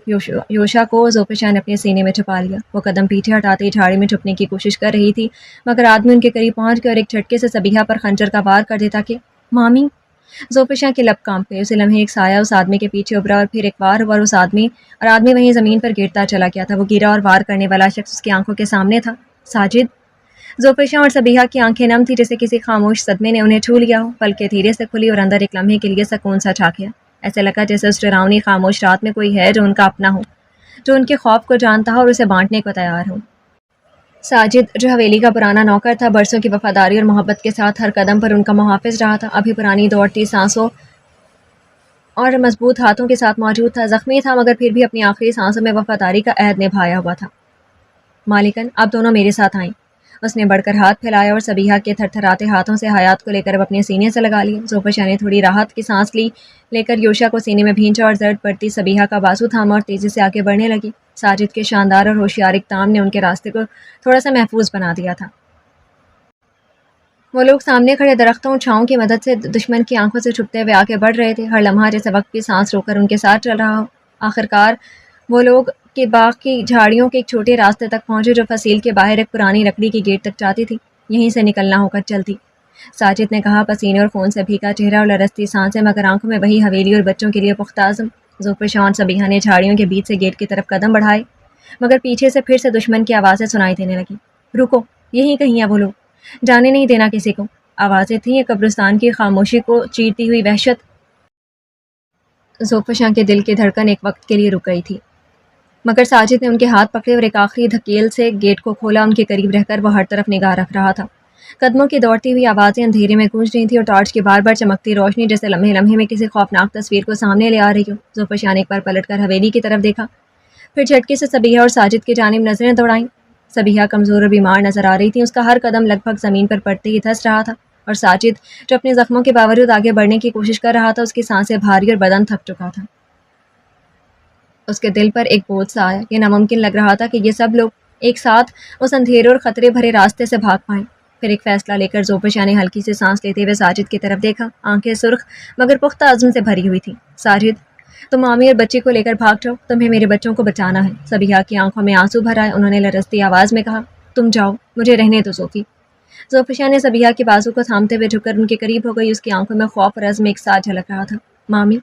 یوشا کو ظفر شاہ نے اپنے سینے میں چھپا لیا. وہ قدم پیچھے ہٹاتے جھاڑی میں چھپنے کی کوشش کر رہی تھی، مگر آدمی ان کے قریب پہنچ گیا اور ایک جھٹکے سے صبیحہ پر خنجر کا وار کر دیتا کہ مامی. ظفر شاہ کے لب کانپ گئے. اسی لمحے ایک سایہ اس آدمی کے پیچھے ابھرا اور پھر ایک وار ہوا اور آدمی وہیں زمین پر گرتا چلا گیا تھا. وہ گرا اور وار کرنے والا شخص اس کی آنکھوں کے سامنے تھا، ساجد. ظفر شاہ اور صبیحہ کی آنکھیں نم تھی، جیسے کسی خاموش صدمے نے انہیں چھو لیا ہو. پلکیں دھیرے سے کھلی اور اندر ایک لمحے کے لیے سکون سا چھا گیا. ایسے لگا جیسے اس ڈراؤنی خاموش رات میں کوئی ہے جو ان کا اپنا ہو، جو ان کے خوف کو جانتا ہو اور اسے بانٹنے کو تیار ہو. ساجد، جو حویلی کا پرانا نوکر تھا، برسوں کی وفاداری اور محبت کے ساتھ ہر قدم پر ان کا محافظ رہا تھا، ابھی پرانی دوڑتی سانسوں اور مضبوط ہاتھوں کے ساتھ موجود تھا. زخمی تھا، مگر پھر بھی اپنی آخری سانسوں میں وفاداری کا عہد نبھایا ہوا تھا. مالکن، آپ دونوں میرے ساتھ آئیں. اس نے بڑھ کر ہاتھ پھیلایا اور صبیحہ کے تھر تھراتے ہاتھوں سے حیات کو لے کر اپنے سینے سے لگا لیا. ظفر شاہ نے تھوڑی راحت کی سانس لے کر یوشا کو سینے میں بھینچا اور زرد پڑتی صبیحہ کا بازو تھاما اور تیزی سے آگے بڑھنے لگی. ساجد کے شاندار اور ہوشیار اقدام نے ان کے راستے کو تھوڑا سا محفوظ بنا دیا تھا. وہ لوگ سامنے کھڑے درختوں چھاؤں کی مدد سے دشمن کی آنکھوں سے چھپتے ہوئے آگے بڑھ رہے تھے. ہر لمحہ جیسے وقت کی سانس روک کر ان کے ساتھ چل رہا ہو. آخرکار وہ لوگ کے باغ کی جھاڑیوں کے ایک چھوٹے راستے تک پہنچے جو فصیل کے باہر ایک پرانی لکڑی کی گیٹ تک جاتی تھی. یہیں سے نکلنا ہوگا جلدی، ساجد نے کہا. پسینے اور خون سے بھیگا چہرہ اور لرزتی سانسیں، مگر آنکھوں میں وہی حویلی اور بچوں کے لیے پختہ عزم. ظفر شاہ اور صبیحہ نے جھاڑیوں کے بیچ سے گیٹ کی طرف قدم بڑھائے، مگر پیچھے سے پھر سے دشمن کی آوازیں سنائی دینے لگی. رکو، یہیں کہیں ہیں وہ لوگ، جانے نہیں دینا کسی کو. آوازیں تھیں، یہ قبرستان کی خاموشی کو چیرتی ہوئی وحشت. ظفر شاہ کے دل کی دھڑکن ایک وقت کے لیے رک گئی تھی، مگر ساجد نے ان کے ہاتھ پکڑے اور ایک آخری دھکیل سے گیٹ کو کھولا. ان کے قریب رہ کر وہ ہر طرف نگاہ رکھ رہا تھا. قدموں کی دوڑتی ہوئی آوازیں اندھیرے میں گونج رہی تھیں اور ٹارچ کی بار بار چمکتی روشنی جیسے لمحے لمحے میں کسی خوفناک تصویر کو سامنے لے آ رہی ہو. ظفر شاہ نے ایک بار پلٹ کر حویلی کی طرف دیکھا، پھر جھٹکے سے صبیحہ اور ساجد کی جانب نظریں دوڑائیں. صبیحہ کمزور اور بیمار نظر آ رہی تھی. اس کا ہر قدم لگ بھگ زمین پر پڑتے ہی دھس رہا تھا، اور ساجد جو اپنے زخموں کے باوجود آگے بڑھنے کی کوشش کر رہا تھا، اس کی سانسیں بھاری اور بدن تھک چکا تھا. اس کے دل پر ایک بوجھ سا آیا. یہ ناممکن لگ رہا تھا کہ یہ سب لوگ ایک ساتھ اس اندھیرے اور خطرے بھرے راستے سے بھاگ پائیں. پھر ایک فیصلہ لے کر ظفر شاہ نے ہلکی سی سانس لیتے ہوئے ساجد کی طرف دیکھا. آنکھیں سرخ مگر پختہ عزم سے بھری ہوئی تھیں. ساجد، تم مامی اور بچی کو لے کر بھاگ جاؤ، تمہیں میرے بچوں کو بچانا ہے. صبیحہ کی آنکھوں میں آنسو بھر آئے. انہوں نے لرزتی آواز میں کہا، تم جاؤ، مجھے رہنے دو صوفی. ظفر شاہ نے صبیحہ کے بازو کو تھامتے ہوئے جھک کر ان کے قریب ہو گئی. اس کی آنکھوں میں خوف اور عزم ایک ساتھ جھلک رہا تھا. مامی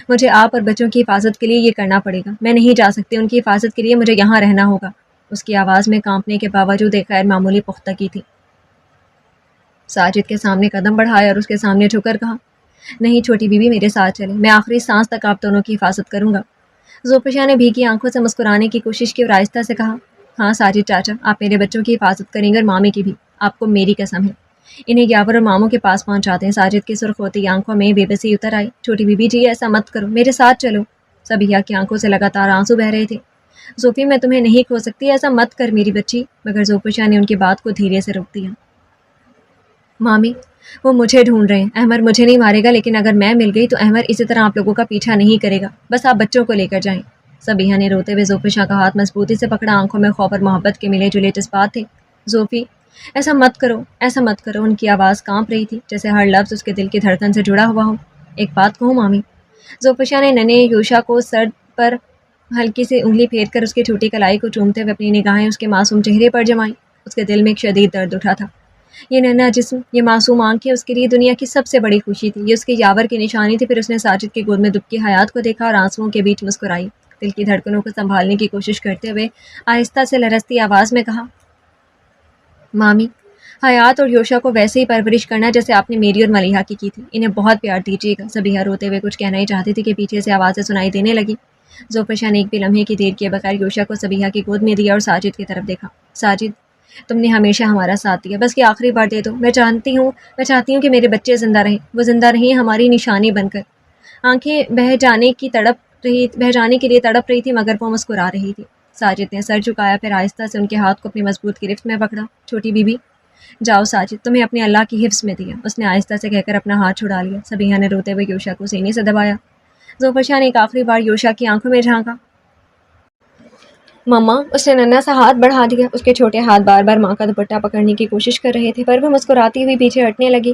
مجھے آپ اور بچوں کی حفاظت کے لیے یہ کرنا پڑے گا، میں نہیں جا سکتی، ان کی حفاظت کے لیے مجھے یہاں رہنا ہوگا۔ اس کی آواز میں کانپنے کے باوجود ایک غیر معمولی پختگی تھی۔ ساجد کے سامنے قدم بڑھایا اور اس کے سامنے جھک کر کہا، نہیں چھوٹی بیوی، میرے ساتھ چلے، میں آخری سانس تک آپ دونوں کی حفاظت کروں گا۔ ذوالفشاں نے بھیگی آنکھوں سے مسکرانے کی کوشش کی اور آہستہ سے کہا، ہاں ساجد چاچا، آپ میرے بچوں کی حفاظت کریں گے اور مامی کی بھی، آپ کو میری قسم ہے۔ انہیں یاور اور ماموں کے پاس پہنچاتے ہیں۔ ساجد کی سرخ ہوتی آنکھوں میں بے بسی اتر آئی۔ چھوٹی بیوی جی ایسا مت کرو، میرے ساتھ چلو۔ صبیحہ کی آنکھوں سے لگاتار آنسو بہ رہے تھے۔ زوفی میں تمہیں نہیں کھو سکتی، ایسا مت کر میری بچی، مگر ذوالفشاں نے ان کی بات کو دھیرے سے روک دیا۔ مامی وہ مجھے ڈھونڈ رہے ہیں، احمر مجھے نہیں مارے گا، لیکن اگر میں مل گئی تو احمر اسی طرح آپ لوگوں کا پیچھا نہیں کرے گا، بس آپ بچوں کو لے کر جائیں۔ صبیحہ نے روتے ہوئے ذوالفشاں کا ہاتھ مضبوطی سے پکڑا، آنکھوں میں خوف اور محبت کے ملے جلے جذبات تھے۔ زوفی ایسا مت کرو، ایسا مت کرو، ان کی آواز کانپ رہی تھی جیسے ہر لفظ اس کے دل کی دھڑکن سے جڑا ہوا ہو۔ ایک بات کہوں مامی؟ ذوالفشاں نے ننھے یوشا کو سر پر ہلکی سی انگلی پھیر کر اس کی چھوٹی کلائی کو چومتے ہوئے اپنی نگاہیں اس کے معصوم چہرے پر جمائیں۔ اس کے دل میں ایک شدید درد اٹھا تھا۔ یہ ننھا جسم، یہ معصوم آنکھیں اس کے لیے دنیا کی سب سے بڑی خوشی تھی، یہ اس کے یاور کی نشانی تھی۔ پھر اس نے ساجد کی گود میں دبکی حیات کو دیکھا اور آنسوؤں کے بیچ مسکرائی، دل کی دھڑکنوں کو سنبھالنے کی کوشش کرتے ہوئے آہستہ سے لرزتی آواز میں کہا، مامی حیات اور یوشا کو ویسے ہی پرورش کرنا جیسے آپ نے میری اور ملیحہ کی تھی، انہیں بہت پیار دیجیے گا۔ صبیحہ روتے ہوئے کچھ کہنا ہی چاہتی تھی کہ پیچھے سے آوازیں سنائی دینے لگی۔ ذوالفشاں نے ایک بھی لمحے کی دیر کیے بغیر یوشا کو صبیحہ کی گود میں دیا اور ساجد کی طرف دیکھا۔ ساجد تم نے ہمیشہ ہمارا ساتھ دیا، بس یہ آخری بار دے دو، میں چاہتی ہوں کہ میرے بچے زندہ رہیں، وہ زندہ رہیں ہماری نشانی بن کر۔ آنکھیں بہہ جانے کے لیے تڑپ رہی تھی مگر وہ مسکرا رہی تھی۔ ساجد نے سر جھکایا، پھر آہستہ سے ان کے ہاتھ کو اپنی مضبوط گرفت میں پکڑا۔ چھوٹی بیوی جاؤ ساجد، تمہیں اپنے اللہ کی حفظ میں دیا، اس نے آہستہ سے کہہ کر اپنا ہاتھ چھڑا لیا۔ صبیحہ نے روتے ہوئے یوشا کو سینے سے دبایا۔ ذوالفشاں نے ایک آخری بار یوشا کی آنکھوں میں جھانکا۔ مما، اس نے ننھا سا ہاتھ بڑھا دیا۔ اس کے چھوٹے ہاتھ بار بار ماں کا دوپٹہ پکڑنے کی کوشش کر رہے تھے، پر وہ مسکراتی ہوئی پیچھے ہٹنے لگی۔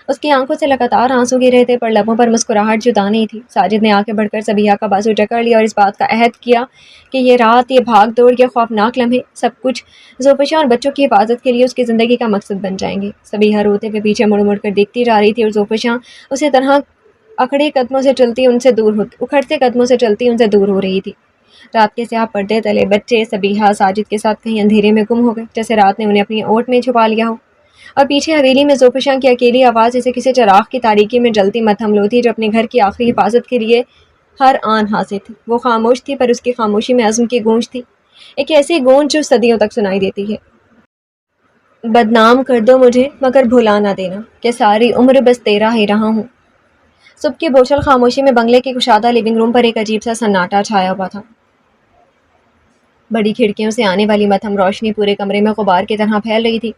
اس کی آنکھوں سے لگاتار آنسو گر رہے تھے، پر لبوں پر مسکراہٹ جدا نہیں تھی۔ ساجد نے آگے بڑھ کر صبیحہ کا بازو جکڑ لیا اور اس بات کا عہد کیا کہ یہ رات، یہ بھاگ دوڑ، یہ خوفناک لمحے، سب کچھ ذوالفشاں اور بچوں کی حفاظت کے لیے اس کی زندگی کا مقصد بن جائیں گے۔ صبیحہ روتے ہوئے پیچھے مڑ مڑ کر دیکھتی جا رہی تھی اور ذوالفشاں اسی طرح اکھڑتے قدموں سے چلتی ان سے دور ہو رہی تھی۔ رات کے سیاہ پردے تلے بچے صبیحہ ساجد کے ساتھ کہیں اندھیرے میں گم ہو گئے، جیسے رات نے انہیں اپنی اوٹ میں چھپا لیا ہو۔ اور پیچھے حویلی میں ذوالفشاں کی اکیلی آواز جیسے کسی چراغ کی تاریکی میں جلتی مدھم لو تھی جو اپنے گھر کی آخری حفاظت کے لیے ہر آن حاضر تھی۔ وہ خاموش تھی، پر اس کی خاموشی میں عزم کی گونج تھی، ایک ایسی گونج جو صدیوں تک سنائی دیتی ہے۔ بدنام کر دو مجھے مگر بھلا نہ دینا کہ ساری عمر بس تیرا ہی رہا ہوں۔ صبح کی بوچھل خاموشی میں بنگلے کی کشادہ لیونگ روم پر ایک عجیب سا سناٹا چھایا ہوا تھا۔ بڑی کھڑکیوں سے آنے والی مدھم روشنی پورے کمرے میں غبار کی طرح پھیل رہی تھی۔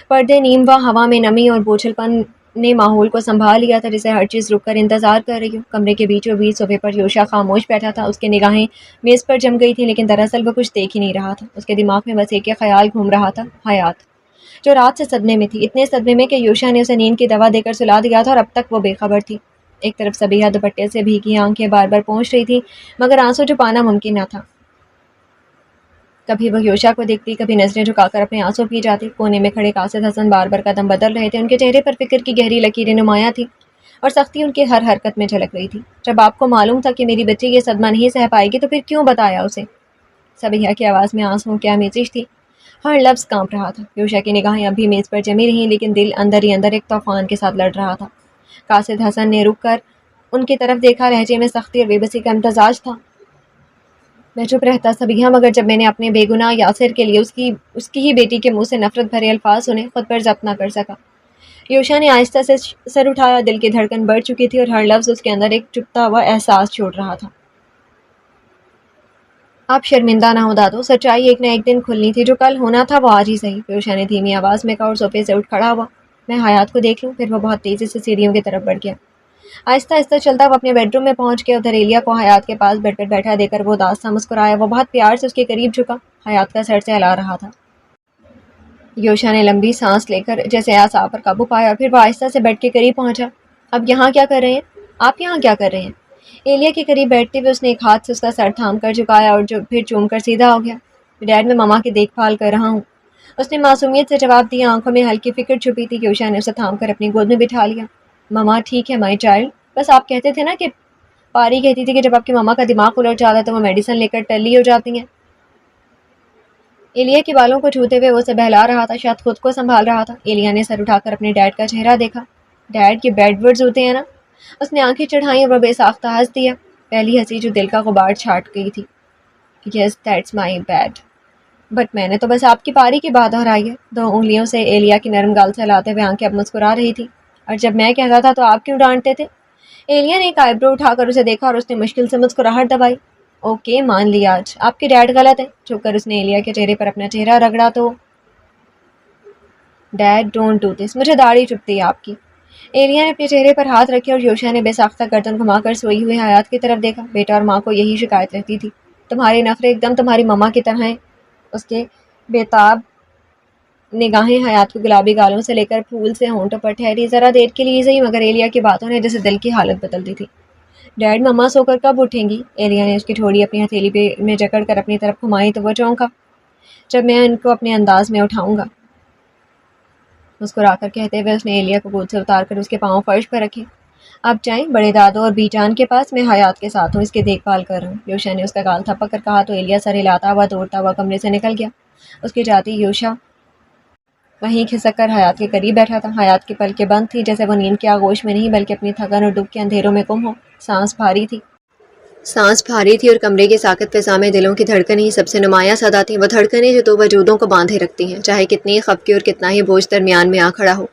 پردے نیم و ہوا میں نمی اور بوجھل پن نے ماحول کو سنبھال لیا تھا، جسے ہر چیز رک کر انتظار کر رہی ہو۔ کمرے کے بیچوں بیچ صوفے پر یوشا خاموش بیٹھا تھا، اس کی نگاہیں میز پر جم گئی تھی، لیکن دراصل وہ کچھ دیکھ ہی نہیں رہا تھا۔ اس کے دماغ میں بس ایک ہی خیال گھوم رہا تھا، حیات، جو رات سے صدمے میں تھی، اتنے صدمے میں کہ یوشا نے اسے نیند کی دوا دے کر سلا دیا تھا اور اب تک وہ بے خبر تھی۔ ایک طرف صبیحہ دوپٹے سے بھیگی آنکھیں بار بار پہنچ رہی تھی مگر آنسو چھپانا ممکن نہ تھا۔ کبھی وہ یوشا کو دیکھتی، کبھی نظریں جھکا کر اپنے آنسو پی جاتی۔ کونے میں کھڑے قاصد حسن بار بار قدم بدل رہے تھے، ان کے چہرے پر فکر کی گہری لکیریں نمایاں تھیں اور سختی ان کی ہر حرکت میں جھلک رہی تھی۔ جب آپ کو معلوم تھا کہ میری بچی یہ صدمہ نہیں سہ پائے گی تو پھر کیوں بتایا اسے؟ صبیحہ کی آواز میں آنسوؤں کی آمیزش تھی، ہر لفظ کانپ رہا تھا۔ یوشا کی نگاہیں اب بھی میز پر جمی رہیں، لیکن دل اندر ہی اندر ایک طوفان کے ساتھ لڑ رہا تھا۔ قاصد حسن نے رک کر ان کی طرف دیکھا، لہجے میں سختی اور بے بسی کا امتزاج تھا۔ میں چپ رہتا صبیحہ، مگر جب میں نے اپنے بے گناہ یاسر کے لیے اس کی ہی بیٹی کے منہ سے نفرت بھرے الفاظ سنے، خود پر ضبط نہ کر سکا۔ یوشا نے آہستہ سے سر اٹھایا، دل کی دھڑکن بڑھ چکی تھی اور ہر لفظ اس کے اندر ایک چپتا ہوا احساس چھوڑ رہا تھا۔ آپ شرمندہ نہ ہو دادو، سچائی ایک نہ ایک دن کھلنی تھی، جو کل ہونا تھا وہ آج ہی صحیح، یوشا نے دھیمی آواز میں کہا اور صوفے سے اٹھ کھڑا ہوا۔ میں حیات کو دیکھ لوں؟ پھر وہ بہت تیزی سے سیڑھیوں کی طرف بڑھ گیا۔ آہستہ آہستہ چلتا وہ اپنے بیڈ روم میں پہنچ گیا۔ دھریلیا کو حیات کے پاس بیڈ پر بیٹھا دے کر وہ اداس سا مسکرایا۔ وہ بہت پیار سے اس کے قریب جھکا، حیات کا سر سہلا رہا تھا۔ یوشا نے لمبی سانس لے کر جیسے اعصاب پر قابو پایا، پھر وہ آہستہ سے بیڈ کے قریب پہنچا۔ اب یہاں کیا کر رہے ہیں آپ؟ یہاں کیا کر رہے ہیں؟ ایلیا کے قریب بیٹھتے ہوئے اس نے ایک ہاتھ سے اس کا سر تھام کر جھکایا اور پھر چوم کر سیدھا ہو گیا۔ ڈیڈ، میں ماما کی دیکھ بھال کر رہا ہوں، اس نے معصومیت سے جواب دیا۔ آنکھوں میں ہلکی فکر چھپی تھی۔ یوشا نے اسے تھام کر اپنی گود میں بٹھا لیا۔ ماما ٹھیک ہے مائی چائلڈ، بس آپ کہتے تھے نا کہ پاری کہتی تھی کہ جب آپ کی ماما کا دماغ الٹ جاتا ہے تو وہ میڈیسن لے کر ٹلی ہو جاتی ہیں۔ ایلیا کے بالوں کو چھوتے ہوئے وہ اسے بہلا رہا تھا، شاید خود کو سنبھال رہا تھا۔ ایلیا نے سر اٹھا کر اپنے ڈیڈ کا چہرہ دیکھا۔ ڈیڈ کے بیڈ ورڈز ہوتے ہیں نا؟ اس نے آنکھیں چڑھائیں اور وہ بے ساختہ ہنس دیا، پہلی ہنسی جو دل کا غبار چھاٹ گئی تھی۔ Yes that's my bad, but میں نے تو بس آپ کی پاری کی بات دہرائی ہے۔ دو انگلیوں سے ایلیا کی نرم گال سے ہلاتے ہوئے آنکھیں اب مسکرا رہی تھی۔ اور جب میں کہتا تھا تو آپ کیوں ڈانٹتے تھے؟ ایلیا نے ایک آئی برو اٹھا کر اسے دیکھا اور اس نے مشکل سے مسکراہٹ دبائی۔ اوکے مان لیا، آج آپ کے ڈیڈ غلط ہیں۔ جھک کر اس نے ایلیا کے چہرے پر اپنا چہرہ رگڑا تو ڈیڈ ڈونٹ ڈو دس، مجھے داڑھی چبھتی ہے آپ کی۔ ایلیا نے اپنے چہرے پر ہاتھ رکھے اور یوشا نے بے ساختہ گردن گھما کر سوئی ہوئی حیات کی طرف دیکھا۔ بیٹا اور ماں کو یہی شکایت رہتی تھی، تمہارے نخرے ایک دم تمہاری ماما کی طرح ہیں۔ اس کے بےتاب نگاہیں حیات کو گلابی گالوں سے لے کر پھول سے ہونٹوں پر ٹھہری، ذرا دیر کے لیے صحیح، مگر ایلیا کی باتوں نے جیسے دل کی حالت بدل دی تھی۔ ڈیڈ مما سو کر کب اٹھیں گی؟ ایلیا نے اس کی ٹھوڑی اپنی ہتھیلی میں جکڑ کر اپنی طرف گھمائی تو وہ چونکا۔ جب میں ان کو اپنے انداز میں اٹھاؤں گا، مسکرا کر کہتے ہوئے اس نے ایلیا کو گود سے اتار کر اس کے پاؤں فرش پر رکھے۔ آپ جائیں بڑے دادو اور بی جان کے پاس، میں حیات کے ساتھ ہوں، اس کی دیکھ بھال کر رہا ہوں۔ یوشا نے اس کا گال تھپک کر کہا تو ایلیا سر ہلاتا ہوا دوڑتا ہوا کمرے سے نکل گیا۔ اس کی جاتی یوشا وہیں کھسک کر حیات کے قریب بیٹھا تھا۔ حیات کی پلکیں بند تھی، جیسے وہ نیند کے آغوش میں نہیں بلکہ اپنی تھکن اور دکھ کے اندھیروں میں گم ہو۔ سانس بھاری تھی اور کمرے کی ساکت فضا میں دلوں کی دھڑکنیں ہی سب سے نمایاں صدا تھیں، وہ دھڑکنیں جو دو وجودوں کو باندھے رکھتی ہیں، چاہے کتنی خفقی اور کتنا ہی بوجھ درمیان میں آ کھڑا ہو۔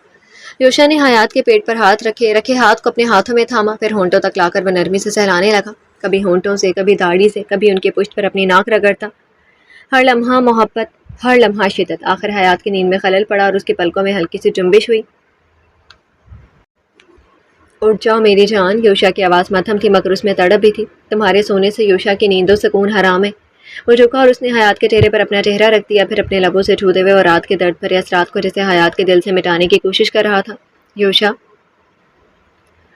یوشا نے حیات کے پیٹ پر ہاتھ رکھے ہاتھ کو اپنے ہاتھوں میں تھاما، پھر ہونٹوں تک لا کر وہ نرمی سے سہلانے لگا، کبھی ہونٹوں سے، کبھی داڑھی سے، کبھی ان کے پشت پر اپنی ناک رگڑتا۔ ہر لمحہ محبت، ہر لمحہ شدت۔ آخر حیات کی نیند میں خلل پڑا اور اس کی پلکوں میں ہلکی سی جنبش ہوئی۔ اٹھ جاؤ میری جان، یوشا کی آواز مدھم تھی مگر اس میں تڑپ بھی تھی۔ تمہارے سونے سے یوشا کی نیند و سکون حرام ہے۔ وہ جھکا اور اس نے حیات کے چہرے پر اپنا چہرہ رکھ دیا، پھر اپنے لبوں سے چھوتے ہوئے اور رات کے درد بھرے اثرات کو جیسے حیات کے دل سے مٹانے کی کوشش کر رہا تھا۔ یوشا،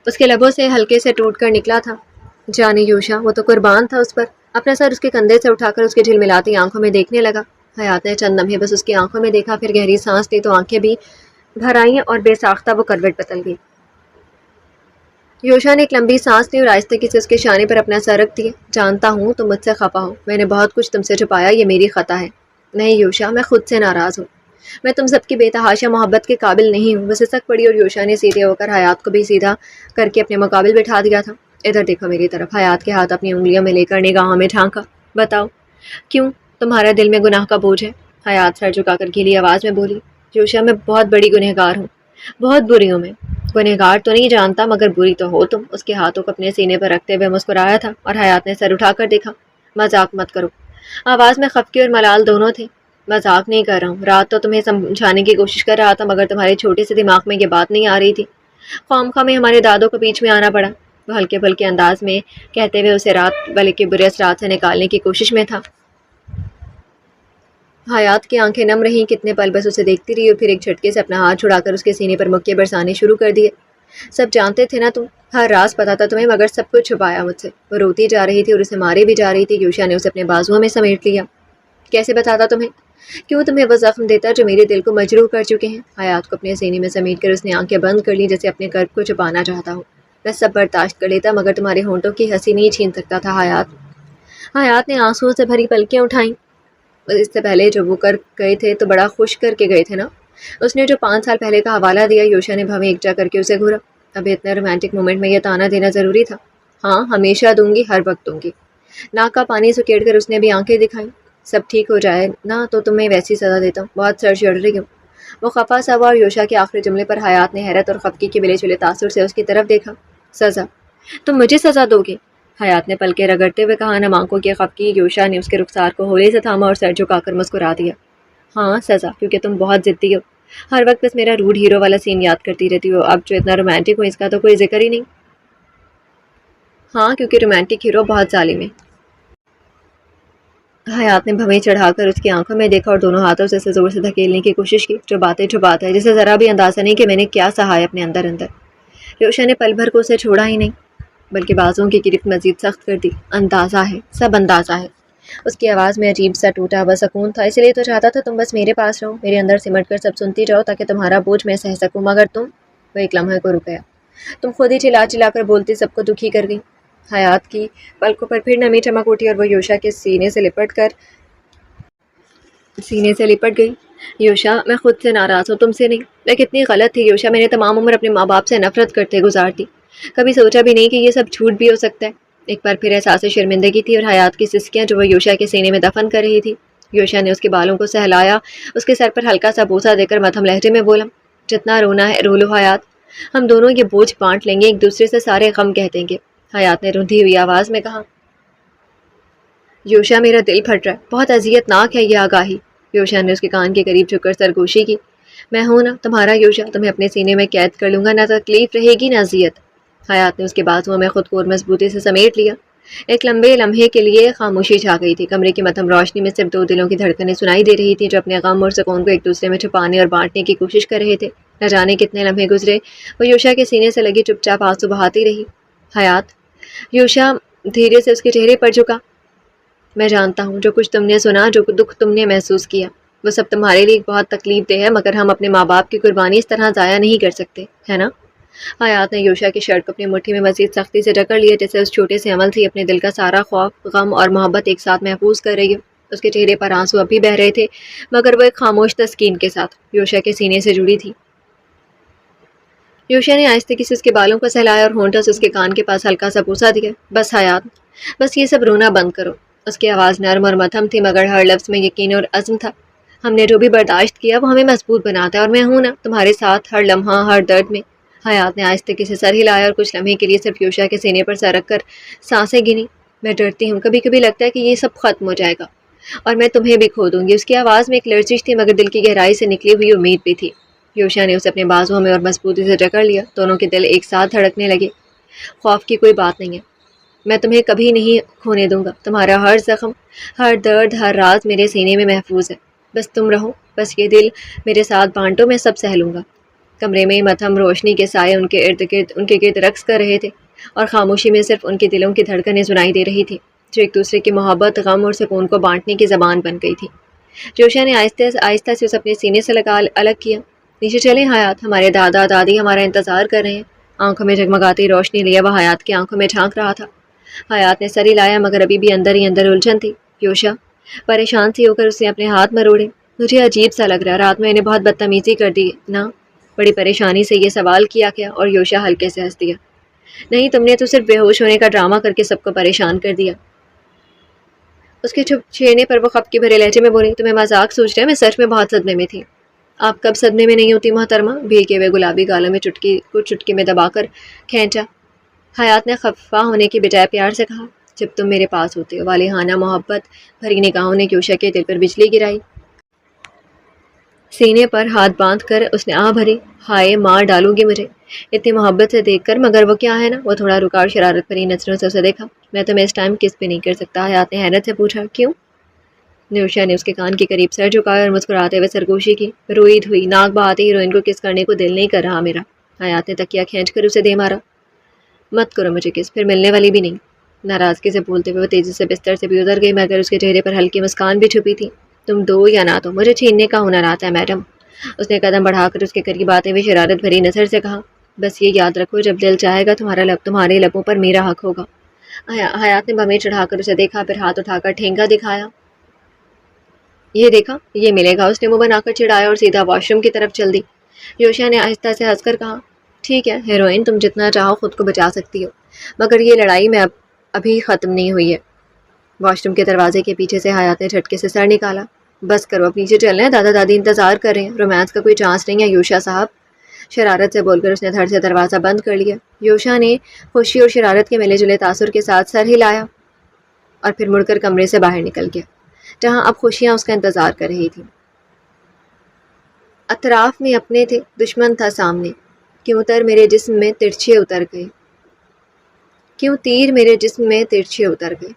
اس کے لبوں سے ہلکے سے ٹوٹ کر نکلا تھا۔ جانے یوشا، وہ تو قربان تھا اس پر۔ اپنا سر اس کے کندھے سے اٹھا کر اس کی جھلملاتی آنکھوں میں دیکھنے لگا۔ حیات نے چند لمحے بس اس کی آنکھوں میں دیکھا، پھر گہری سانس لی تو آنکھیں بھی بھر آئیں اور بے ساختہ وہ کروٹ بدل گئی۔ یوشا نے ایک لمبی سانس لی اور آہستگی سے اس کے شانے پر اپنا سر رکھ دیا۔ جانتا ہوں تم مجھ سے خفا ہو، میں نے بہت کچھ تم سے چھپایا، یہ میری خطا ہے۔ نہیں یوشا، میں خود سے ناراض ہوں، میں تم سب کی بے تحاشا محبت کے قابل نہیں ہوں۔ وہ سسک پڑی اور یوشا نے سیدھے ہو کر حیات کو بھی سیدھا کر کے اپنے مقابل بٹھا دیا تھا۔ ادھر دیکھو میری طرف۔ حیات کے ہاتھ اپنی انگلیوں میں لے کر نگاہوں میں جھانکا۔ بتاؤ کیوں تمہارا دل میں گناہ کا بوجھ ہے؟ حیات سر جھکا کر گیلی آواز میں بولی۔ یوشا، میں بہت بڑی گنہگار ہوں، بہت بری ہوں میں۔ گنہگار تو نہیں جانتا مگر بری تو ہو تم۔ اس کے ہاتھوں کو اپنے سینے پر رکھتے ہوئے مسکرایا تھا اور حیات نے سر اٹھا کر دیکھا۔ مذاق مت کرو، آواز میں خفگی اور ملال دونوں تھے۔ مذاق نہیں کر رہا ہوں، رات تو تمہیں سمجھانے کی کوشش کر رہا تھا مگر تمہارے چھوٹے سے دماغ میں یہ بات نہیں آ رہی تھی۔ خواہ میں ہمارے دادوں کو بیچ میں آنا پڑا، وہ ہلکے پھلکے انداز میں کہتے ہوئے اسے رات والے کے برے اثرات سے نکالنے کی کوشش میں تھا۔ حیات کی آنکھیں نم رہیں، کتنے پل بس اسے دیکھتی رہی اور پھر ایک جھٹکے سے اپنا ہاتھ چھڑا کر اس کے سینے پر مکے برسانے شروع کر دیے۔ سب جانتے تھے نا تم، ہر راز پتا تھا تمہیں مگر سب کچھ چھپایا مجھ سے۔ وہ روتی جا رہی تھی اور اسے مارے بھی جا رہی تھی۔ یوشا نے اسے اپنے بازوؤں میں سمیٹ لیا۔ کیسے بتاتا تمہیں؟ کیوں تمہیں وہ زخم دیتا جو میرے دل کو مجروح کر چکے ہیں؟ حیات کو اپنے سینے میں سمیٹ کر اس نے آنکھیں بند کر لی جیسے اپنے کرب کو چھپانا چاہتا ہو۔ میں سب برداشت کر لیتا مگر تمہارے ہونٹوں کی ہنسی نہیں چھین سکتا تھا حیات۔ حیات نے آنسوؤں سے بھری پلکیں اٹھائیں۔ اس سے پہلے جب وہ کر گئے تھے تو بڑا خوش کر کے گئے تھے نا؟ اس نے جو 5 سال پہلے کا حوالہ دیا۔ یوشا نے بھویں ایکجا کر کے اسے گھورا۔ اب اتنے رومانٹک مومنٹ میں یہ تانا دینا ضروری تھا؟ ہاں ہمیشہ دوں گی، ہر وقت دوں گی۔ ناک کا پانی سکیڑ کر اس نے بھی آنکھیں دکھائیں۔ سب ٹھیک ہو جائے نا تو تمہیں ویسی سزا دیتا ہوں، بہت سر چڑھ رہی ہوں۔ وہ خفا سا ہوا اور یوشا کے آخری جملے پر حیات نے حیرت اور خفگی کے ملے جلے تاثر سے اس کی طرف دیکھا۔ سزا؟ تم مجھے سزا دو گے؟ حیات نے پلکیں رگڑتے ہوئے کہا۔ نم آنکھوں کی خفگی۔ یوشا نے اس کے رخسار کو ہولے سے تھاما اور سر جھکا کر مسکرا دیا۔ ہاں سزا، کیونکہ تم بہت ضدی ہو، ہر وقت بس میرا روڈ ہیرو والا سین یاد کرتی رہتی ہو۔ اب جو اتنا رومانٹک ہو اس کا تو کوئی ذکر ہی نہیں۔ ہاں کیونکہ رومانٹک ہیرو بہت ظالم ہے۔ حیات نے بھویں چڑھا کر اس کی آنکھوں میں دیکھا اور دونوں ہاتھوں سے اسے زور سے دھکیلنے کی کوشش کی۔ جو باتیں چھپاتا ہے، جسے ذرا بھی اندازہ نہیں کہ میں نے کیا سہا ہے اپنے اندر۔ یوشا نے پل بھر کو اسے چھوڑا ہی نہیں بلکہ بازوؤں کی گرفت مزید سخت کر دی۔ اندازہ ہے، سب اندازہ ہے۔ اس کی آواز میں عجیب سا ٹوٹا ہوا سکون تھا۔ اس لیے تو چاہتا تھا تم بس میرے پاس رہو، میرے اندر سمٹ کر سب سنتی جاؤ تاکہ تمہارا بوجھ میں سہ سکوں، مگر تم… وہ ایک لمحے کو رک گیا۔ تم خود ہی چلا چلا کر بولتی سب کو دکھی کر گئی۔ حیات کی پلکوں پر پھر نمی چمک اٹھی اور وہ یوشا کے سینے سے لپٹ گئی۔ یوشا، میں خود سے ناراض ہوں، تم سے نہیں۔ میں کتنی غلط تھی یوشا، میں نے تمام عمر اپنے ماں باپ سے نفرت کرتے گزارتی، کبھی سوچا بھی نہیں کہ یہ سب جھوٹ بھی ہو سکتا ہے۔ ایک بار پھر احساس شرمندگی تھی اور حیات کی سسکیاں جو وہ یوشا کے سینے میں دفن کر رہی تھی۔ یوشا نے اس کے بالوں کو سہلایا، اس کے سر پر ہلکا سا بوسہ دے کر مدھم لہجے میں بولا، جتنا رونا ہے رو لو حیات، ہم دونوں یہ بوجھ بانٹ لیں گے، ایک دوسرے سے سارے غم کہہ دیں گے۔ حیات نے روندھی ہوئی آواز میں کہا۔ یوشا، میرا دل پھٹ رہا ہے، بہت اذیت ناک ہے یہ آگاہی۔ یوشا نے اس کے کان کے قریب جھک کر سرگوشی کی۔ میں ہوں نا تمہارا یوشا، تمہیں اپنے سینے میں قید کر لوں گا، نہ تکلیف رہے گی نہ اذیت۔ حیات نے اس کے بازوؤں میں خود کو اور مضبوطی سے سمیٹ لیا۔ ایک لمبے لمحے کے لیے خاموشی چھا گئی تھی۔ کمرے کی مدھم روشنی میں صرف دو دلوں کی دھڑکنیں سنائی دے رہی تھیں جو اپنے غم اور سکون کو ایک دوسرے میں چھپانے اور بانٹنے کی کوشش کر رہے تھے۔ نہ جانے کتنے لمحے گزرے، وہ یوشا کے سینے سے لگی چپ چاپ آنسو بہاتی رہی۔ حیات، یوشا دھیرے سے اس کے چہرے پر جھکا۔ میں جانتا ہوں جو کچھ تم نے سنا، جو دکھ تم نے محسوس کیا، وہ سب تمہارے لیے بہت تکلیف دہ ہے، مگر ہم اپنے ماں باپ کی قربانی اس طرح ضائع نہیں کر سکتے، ہے نا؟ حیات نے یوشا کی شرٹ کو اپنی مٹھی میں مزید سختی سے جکڑ لیا، جیسے اس چھوٹے سے عمل سے اپنے دل کا سارا خوف، غم اور محبت ایک ساتھ محفوظ کر رہی ہو۔ اس کے چہرے پر آنسو اب بھی بہہ رہے تھے، مگر وہ ایک خاموش تسکین کے ساتھ یوشا کے سینے سے جڑی تھی۔ یوشا نے آہستگی سے اس کے بالوں کو سہلایا اور ہونٹوں سے اس کے کان کے پاس ہلکا سا بوسہ دیا۔ بس حیات، بس یہ سب رونا بند کرو۔ اس کی آواز نرم اور مدھم تھی، مگر ہر لفظ میں یقین اور عزم تھا۔ ہم نے جو بھی برداشت کیا وہ ہمیں مضبوط بناتا ہے، اور میں ہوں نا تمہارے ساتھ ہر لمحہ، ہر درد میں۔ حیات نے آہستگی سے سر ہلایا اور کچھ لمحے کے لیے صرف یوشا کے سینے پر سر رکھ کر سانسیں گنی۔ میں ڈرتی ہوں، کبھی کبھی لگتا ہے کہ یہ سب ختم ہو جائے گا اور میں تمہیں بھی کھو دوں گی۔ اس کی آواز میں ایک لرزش تھی، مگر دل کی گہرائی سے نکلی ہوئی امید بھی تھی۔ یوشا نے اسے اپنے بازوؤں میں اور مضبوطی سے جکڑ لیا، دونوں کے دل ایک ساتھ دھڑکنے لگے۔ خوف کی کوئی بات نہیں ہے، میں تمہیں کبھی نہیں کھونے دوں گا، تمہارا ہر زخم، ہر درد، ہر راز میرے سینے میں محفوظ ہے۔ بس تم رہو، بس یہ دل میرے ساتھ بانٹو، میں سب سہ لوں گا۔ کمرے میں مدھم روشنی کے سائے ان کے گرد رقص کر رہے تھے، اور خاموشی میں صرف ان کے دلوں کی دھڑکنیں سنائی دے رہی تھی، جو ایک دوسرے کی محبت، غم اور سکون کو بانٹنے کی زبان بن گئی تھی۔ یوشا نے آہستہ سے اسے اپنے سینے سے الگ کیا۔ نیچے چلیں حیات، ہمارے دادا دادی ہمارا انتظار کر رہے ہیں۔ آنکھوں میں جگمگاتی روشنی لیا وہ حیات کی آنکھوں میں جھانک رہا تھا۔ حیات نے سر ہلایا، مگر ابھی بھی اندر ہی اندر الجھن تھی۔ یوشا، پریشان سی ہو کر اس نے اپنے ہاتھ مروڑے۔ مجھے عجیب سا لگ رہا، رات میں انہیں بہت بدتمیزی کر دی نا؟ بڑی پریشانی سے یہ سوال کیا گیا اور یوشا ہلکے سے ہنس دیا۔ نہیں، تم نے تو صرف بے ہوش ہونے کا ڈرامہ کر کے سب کو پریشان کر دیا۔ اس کے چھپ چھیڑنے پر وہ خفگی بھرے لہجے میں بولی، تمہیں مذاق سوچ رہے، میں سچ میں بہت صدمے میں تھی۔ آپ کب صدمے میں نہیں ہوتی محترمہ؟ بھیگے ہوئے گلابی گالوں میں چٹکی میں دبا کر کھینچا۔ حیات نے خفا ہونے کی بجائے پیار سے کہا، جب تم میرے پاس ہوتے ہو۔ والہانہ محبت بھری نگاہوں نے یوشا کے دل پر بجلی گرائی۔ سینے پر ہاتھ باندھ کر اس نے آہ بھری، ہائے مار ڈالو گی مجھے اتنی محبت سے دیکھ کر، مگر وہ کیا ہے نا؟ وہ تھوڑا رکا اور شرارت بھری نظروں سے اسے دیکھا۔ میں تمہیں اس ٹائم کس بھی نہیں کر سکتا، حیات نے حیرت سے پوچھا۔ کیوں؟ یوشا نے اس کے کان کے قریب سر جھکایا اور مسکراتے ہوئے سرگوشی کی۔ روئی دھوئی ناک بہاتے ہیروئن کو کس کرنے کو دل نہیں کر رہا میرا۔ حیات نے تکیہ کھینچ کر اسے دے مارا۔ مت کرو مجھے کس، پھر ملنے والی بھی نہیں۔ ناراضگی سے بولتے ہوئے وہ تیزی سے بستر سے بھی اتر گئی، مگر اس کے چہرے پر ہلکی مسکان بھی چھپی تھی۔ تم دو یا نہ دو، مجھے چھیننے کا ہنر آتا ہے میڈم۔ اس نے قدم بڑھا کر اس کے قریب آتے ہوئے شرارت بھری نظر سے کہا، بس یہ یاد رکھو، جب دل چاہے گا تمہارے لبوں پر میرا حق ہوگا۔ حیات نے بھویں چڑھا کر اسے دیکھا، پھر ہاتھ اٹھا کر ٹھینگا دکھایا۔ یہ دیکھا، یہ ملے گا، اس نے منہ بنا کر چڑھایا اور سیدھا واش روم کی طرف چل دی۔ یوشا نے آہستہ سے ہنس کر کہا، ٹھیک ہے ہیروئن، تم جتنا چاہو خود کو بچا سکتی ہو، مگر یہ لڑائی میں ابھی ختم نہیں ہوئی ہے۔ واش روم کے دروازے کے پیچھے سے حیات نے جھٹکے سے سر نکالا۔ بس کرو، اب نیچے چل رہے ہیں، دادا دادی انتظار کر رہے ہیں، رومانس کا کوئی چانس نہیں ہے یوشا صاحب۔ شرارت سے بول کر اس نے دھڑ سے دروازہ بند کر لیا۔ یوشا نے خوشی اور شرارت کے ملے جلے تاثر کے ساتھ سر ہلایا اور پھر مڑ کر کمرے سے باہر نکل گیا، جہاں اب خوشیاں اس کا انتظار کر رہی تھیں۔ اطراف میں اپنے تھے، دشمن تھا سامنے، کیوں تیر میرے جسم میں ترچھے اتر گئے۔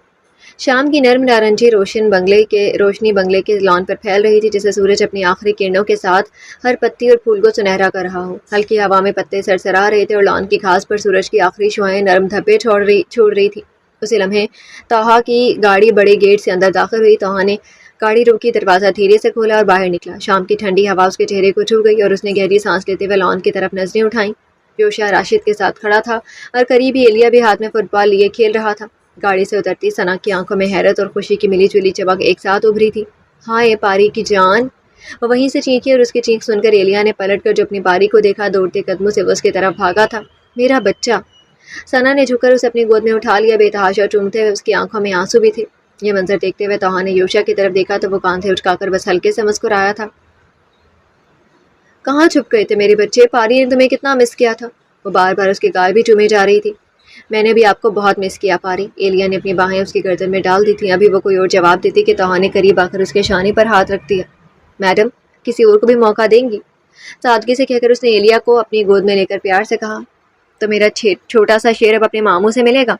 شام کی نرم نارنجی روشنی بنگلے کے لان پر پھیل رہی تھی، جسے سورج اپنی آخری کرنوں کے ساتھ ہر پتی اور پھول کو سنہرا کر رہا ہو۔ ہلکی ہوا میں پتے سرسرا رہے تھے اور لان کی گھاس پر سورج کی آخری شعاعیں نرم دھبے چھوڑ رہی تھی۔ اسی لمحے توحا کی گاڑی بڑے گیٹ سے اندر داخل ہوئی۔ توحا نے گاڑی روکی، دروازہ دھیرے سے کھولا اور باہر نکلا۔ شام کی ٹھنڈی ہوا اس کے چہرے کو چھو گئی اور اس نے گہری سانس لیتے ہوئے لان کی طرف نظریں اٹھائیں۔ یوشا راشد کے ساتھ کھڑا تھا اور قریب ہی ایلیا بھی ہاتھ میں فٹ بال لیے کھیل رہا تھا۔ گاڑی سے اترتی ثنا کی آنکھوں میں حیرت اور خوشی کی ملی جلی چمک ایک ساتھ ابھری تھی۔ ہائے پاری کی جان! وہ وہیں سے چیخی اور اس کی چیخ سن کر ایلیا نے پلٹ کر جو اپنی پاری کو دیکھا دوڑتے قدموں سے وہ اس کی طرف بھاگا تھا۔ میرا بچہ! ثنا نے جھک کر اسے اپنی گود میں اٹھا لیا، بے تحاشا چومتے ہوئے۔ اس کی آنکھوں میں آنسو بھی تھے۔ یہ منظر دیکھتے ہوئے توہا نے یوشا کی طرف دیکھا تو وہ کاندھے اچکا کر بس ہلکے سے مسکرایا تھا۔ کہاں چھپ گئے تھے میرے بچے؟ پاری نے تمہیں کتنا مس کیا تھا۔ وہ بار بار اس کے گال بھی چومے جا رہی تھی۔ میں نے بھی آپ کو بہت مس کیا پاری۔ ایلیا نے اپنی باہیں اس کی گردن میں ڈال دی تھیں۔ ابھی وہ کوئی اور جواب دیتی کہ توہا نے قریب آ کر اس کے شانے پر ہاتھ رکھ دیا۔ میڈم، کسی اور کو بھی موقع دیں گی؟ سادگی سے کہہ کر اس نے ایلیا کو اپنی گود میں لے کر پیار سے کہا۔ تو میرا چھوٹا سا شیر اب اپنے ماموں سے ملے گا؟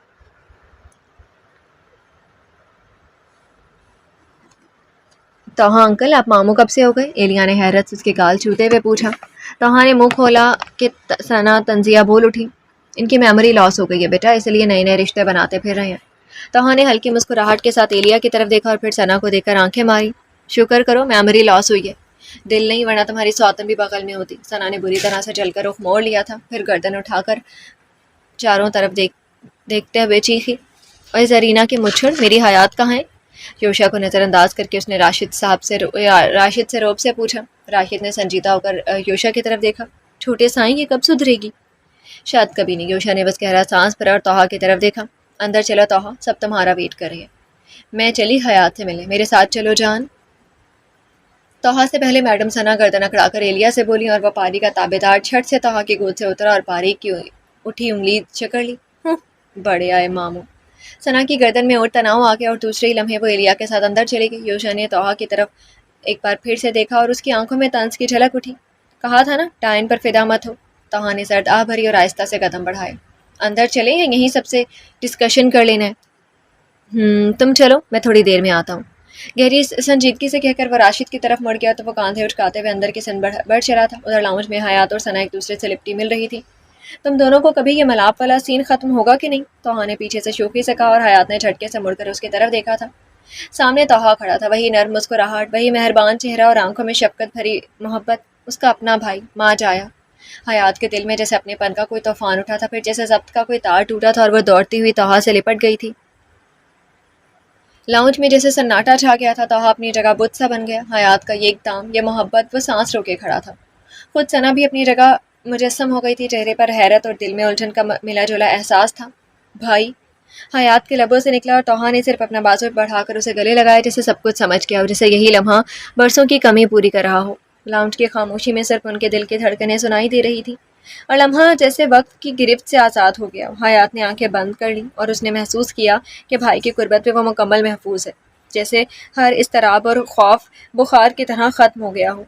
توہا انکل، آپ ماموں کب سے ہو گئے؟ ایلیا نے حیرت سے اس کے گال چھوتے ہوئے پوچھا۔ توہا نے منہ کھولا کہ ثنا تنزیہ بول اٹھی۔ ان کی میموری لاس ہو گئی ہے بیٹا، اس لیے نئے نئے رشتے بناتے پھر رہے ہیں۔ توہا نے ہلکی مسکراہٹ کے ساتھ ایلیا کی طرف دیکھا اور پھر ثنا کو دیکھ کر آنکھیں ماری۔ شکر کرو میموری لاس ہوئی ہے، دل نہیں، ورنہ تمہاری سوتن بھی بغل میں ہوتی۔ ثنا نے بری طرح سے جل کر رخ موڑ لیا تھا، پھر گردن اٹھا کر چاروں طرف دیکھتے ہوئے چیخی۔ اور زرینہ کی مچھڑ، میری حیات کہاں ہے؟ یوشا کو نظر انداز کر کے اس نے راشد سے روب سے پوچھا۔ راشد نے سنجیدہ ہو کر یوشا کی طرف دیکھا۔ چھوٹے سائیں، یہ کب سدھرے گی؟ شاید کبھی نہیں۔ یوشا نے بس گہرا سانس بھرا اور توہا کی طرف دیکھا۔ اندر چلو توہا، سب تمہارا ویٹ کر رہے ہیں۔ میں چلی حیات سے ملے، میرے ساتھ چلو جان۔ توہا سے پہلے میڈم ثنا گردن اکڑا کر ایلیا سے بولی اور وہ پاری کا تابے دار چھٹ سے توہا کی گود سے اترا اور پاری کی اٹھی انگلی چکر لی۔ بڑے آئے ماموں۔ ثنا کی گردن میں اور تناؤ آ گیا اور دوسرے ہی لمحے وہ ایلیا کے ساتھ اندر چلی گئی۔ یوشا نے توہا کی طرف ایک بار پھر سے دیکھا اور اس کی آنکھوں میں طنز کی جھلک اٹھی۔ کہا تھا نا ٹائن پر فدا مت ہو۔ توہا نے سرد آہ بھری اور آہستہ سے قدم بڑھائے۔ اندر چلیں یا یہیں سب سے ڈسکشن کر لینا ہے؟ تم چلو، میں تھوڑی دیر میں آتا ہوں۔ گہری سنجیدگی سے کہہ کر وہ راشد کی طرف مڑ گیا تو وہ کاندھے اٹکاتے ہوئے اندر کی سن بڑھ چلا تھا۔ ادھر لاؤنج میں حیات اور ثنا ایک دوسرے سے لپٹی مل رہی تھی۔ تم دونوں کو کبھی یہ ملاپ والا سین ختم ہوگا کہ نہیں؟ توہا نے پیچھے سے شوخی سے کہا اور حیات نے جھٹکے سے مڑ کر اس کی طرف دیکھا تھا۔ سامنے توہا کھڑا تھا، وہی نرم مسکراہٹ، وہی مہربان چہرہ اور آنکھوں میں شفقت بھری محبت، اس کا اپنا بھائی، ماں جایا۔ حیات کے دل میں جیسے اپنے پن کا کوئی طوفان اٹھا تھا، پھر جیسے ضبط کا کوئی تار ٹوٹا تھا اور وہ دوڑتی ہوئی توہا سے لپٹ گئی تھی۔ لاؤنج میں جیسے سناٹا چھا گیا تھا، توہا اپنی جگہ بت سا بن گیا۔ حیات کا یہ اقدام، یہ محبت، وہ سانس روکے کھڑا تھا۔ خود ثنا بھی اپنی جگہ مجسم ہو گئی تھی، چہرے پر حیرت اور دل میں الجھن کا ملا جلا احساس تھا۔ بھائی، حیات کے لبوں سے نکلا اور توہا نے صرف اپنا بازو بڑھا کر اسے گلے لگایا، جیسے سب کچھ سمجھ گیا ہو، جیسے یہی لمحہ برسوں کی کمی پوری کر رہا ہو۔ لاؤنج کی خاموشی میں صرف ان کے دل کی دھڑکنیں سنائی دے رہی تھی اور لمحہ جیسے وقت کی گرفت سے آزاد ہو گیا۔ حیات نے آنکھیں بند کر لی اور اس نے محسوس کیا کہ بھائی کی قربت میں وہ مکمل محفوظ ہے، جیسے ہر اضطراب اور خوف بخار کی طرح ختم ہو گیا ہو۔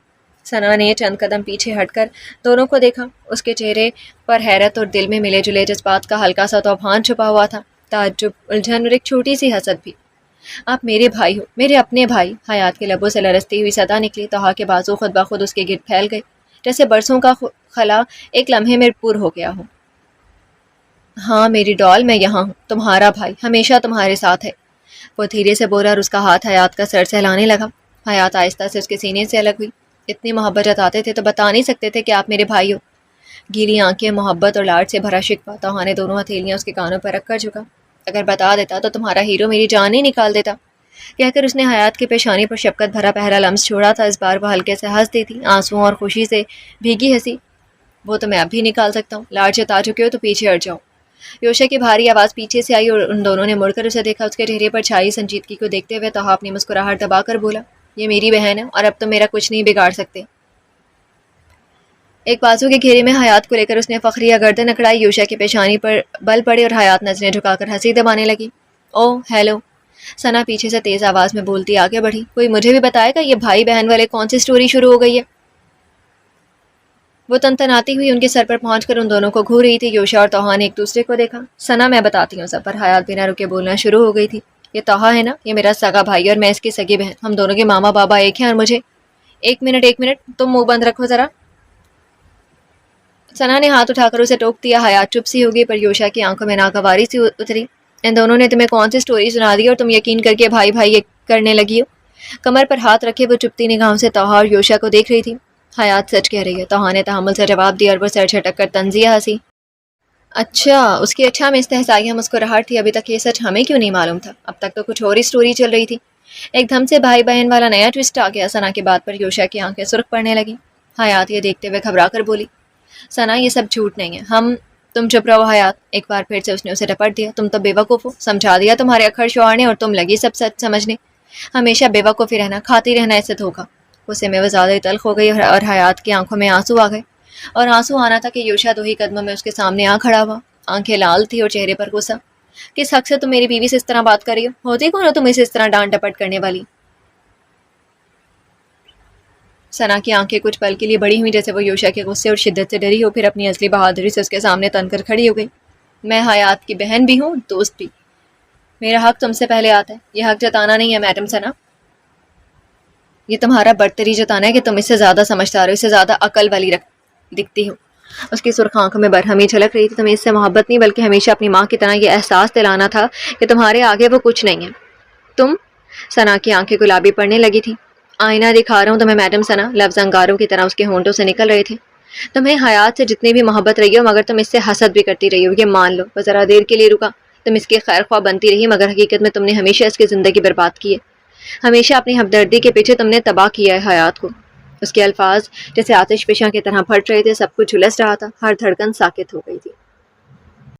ثنا نے چند قدم پیچھے ہٹ کر دونوں کو دیکھا۔ اس کے چہرے پر حیرت اور دل میں ملے جلے جذبات کا ہلکا سا توبھان چھپا ہوا تھا، تعجب، الجھن اور ایک چھوٹی سی حسد بھی۔ آپ میرے بھائی ہو، میرے اپنے بھائی۔ حیات کے لبوں سے لرزتی ہوئی صدا نکلی۔ توہا کے بازو خود بخود اس کے گرد پھیل گئے، جیسے برسوں کا خلا ایک لمحے میں پور ہو گیا ہو۔ ہاں میری ڈال، میں یہاں ہوں، تمہارا بھائی، ہمیشہ تمہارے ساتھ ہے۔ وہ دھیرے سے بولا اور اس کا ہاتھ حیات کا سر سے ہلانے لگا۔ حیات آہستہ سے اس کے سینے سے الگ ہوئی۔ اتنی محبت جتاتے تھے تو بتا نہیں سکتے تھے کہ آپ میرے بھائی ہو؟ گیلی آنکھیں، محبت اور لاڈ سے بھرا شکوہ۔ توہا نے دونوں ہتھیلیاں اس کے کانوں پر رکھ کر جھکا۔ اگر بتا دیتا تو تمہارا ہیرو میری جان ہی نکال دیتا، کہہ کر اس نے حیات کی پیشانی پر شفقت بھرا پہلا لمس چھوڑا تھا۔ اس بار وہ ہلکے سے ہنس دی تھی، آنسوؤں اور خوشی سے بھیگی ہنسی۔ وہ تو میں اب بھی نکال سکتا ہوں، لاڈ جتا چکے ہو تو پیچھے ہٹ جاؤ۔ یوشا کی بھاری آواز پیچھے سے آئی اور ان دونوں نے مڑ کر اسے دیکھا۔ اس کے چہرے پر چھائی سنجیدگی کو دیکھتے ہوئے توہا اپنی مسکراہٹ دبا کر بولا، یہ میری بہن ہے اور اب تم میرا کچھ نہیں بگاڑ سکتے۔ ایک بازو کے گھیرے میں حیات کو لے کر اس نے فخریہ گردن اکڑائی۔ یوشا کی پیشانی پر بل پڑے اور حیات نظریں جھکا کر ہنسی دبانے لگی۔ او ہیلو، ثنا پیچھے سے تیز آواز میں بولتی آگے بڑھی۔ کوئی مجھے بھی بتائے گا یہ بھائی بہن والے کون سی سٹوری شروع ہو گئی ہے؟ وہ تنتناتی ہوئی ان کے سر پر پہنچ کر ان دونوں کو گھور رہی تھی۔ یوشا اور توہا نے ایک دوسرے کو دیکھا۔ ثنا، میں بتاتی ہوں سب، پر حیات بنا رکے بولنا شروع ہو گئی تھی۔ یہ توہا ہے نا، یہ میرا سگا بھائی اور میں اس کی سگی بہن، ہم دونوں کے ماما بابا ایک ہیں اور مجھے… ایک منٹ، تم منہ بند رکھو ذرا۔ ثنا نے ہاتھ اٹھا کر اسے ٹوک دیا۔ حیات چپ سی ہوگی، پر یوشا کی آنکھوں میں ناگواری سی اتری۔ ان دونوں نے تمہیں کون سی سٹوری سنا دی اور تم یقین کر کے بھائی بھائی کرنے لگی ہو؟ کمر پر ہاتھ رکھے وہ چپتی نگاہوں سے توہا اور یوشا کو دیکھ رہی تھی۔ حیات سچ کہہ رہی ہے، توحا نے تحمل سے جواب دیا اور وہ سر جھٹک کر طنزیہ ہنسی۔ اچھا، اس کی اچھا میں استحصائیہ مسکراہٹ تھی۔ ابھی تک یہ سچ ہمیں کیوں نہیں معلوم تھا؟ اب تک تو کچھ اور ہی سٹوری چل رہی تھی۔ ایک دم سے بھائی بہن والا نیا ٹوسٹ آ گیا۔ ثنا کی بات پر یوشا کی آنکھیں سرخ پڑنے لگیں۔ حیات یہ دیکھتے ہوئے گھبرا کر بولی، ثنا یہ سب جھوٹ نہیں ہے، تم چپ رہو حیات۔ ایک بار پھر سے اس نے اسے ڈپٹ دیا۔ تم تو بے وقوف ہو، سمجھا دیا تمہارے اکھڑ شوہر نے اور تم لگی سب سچ سمجھنے۔ ہمیشہ بے وقوفی رہنا، کھاتی رہنا اسے دھوکا۔ غصے میں وہ زیادہ ہی تلخ ہو گئی اور حیات کی آنکھوں میں آنسو آ گئے، اور آنسو آنا تھا کہ یوشا 2 ہی قدموں میں اس کے سامنے آ کھڑا ہوا، آنکھیں لال تھی اور چہرے پر غصہ۔ کس حق سے تم میری بیوی سے اس طرح بات کر رہی ہو؟ ہوتی کون ہو تم اسے اس طرح ڈانٹ ڈپٹ کرنے والی؟ ثنا کی آنکھیں کچھ پل کے لیے بڑی ہوئیں، جیسے وہ یوشا کے غصے اور شدت سے ڈری ہو، پھر اپنی اصلی بہادری سے اس کے سامنے تن کر کھڑی ہو گئی۔ میں حیات کی بہن بھی ہوں، دوست بھی۔ میرا حق تم سے پہلے آتا ہے۔ یہ حق جتانا نہیں ہے میڈم ثنا، یہ تمہارا برتری جتانا ہے کہ تم اس سے زیادہ سمجھدار ہو، اس سے زیادہ عقل والی دکھتی ہو۔ اس کی سرخ آنکھوں میں برہمی جھلک رہی تھی۔ تمہیں اس سے محبت نہیں بلکہ ہمیشہ اپنی ماں کی طرح یہ احساس دلانا تھا کہ تمہارے آگے وہ کچھ نہیں ہے۔ تم ثنا کی آنکھیں گلابی پڑنے لگی تھیں۔ آئینہ دکھا رہا ہوں تمہیں میڈم ثنا، لفظ انگاروں کی طرح اس کے ہونٹوں سے نکل رہے تھے۔ تمہیں حیات سے جتنی بھی محبت رہی ہو، مگر تم اس سے حسد بھی کرتی رہی ہو، یہ مان لو۔ وہ ذرا دیر کے لیے رکا۔ تم اس کی خیر خواہ بنتی رہی، مگر حقیقت میں تم نے ہمیشہ اس کی زندگی برباد کی ہے۔ ہمیشہ اپنی ہمدردی کے پیچھے تم نے تباہ کیا ہے حیات کو۔ اس کے الفاظ جیسے آتش فشاں کی طرح پھٹ رہے تھے، سب کچھ جھلس رہا تھا، ہر دھڑکن ساکت ہو گئی تھی۔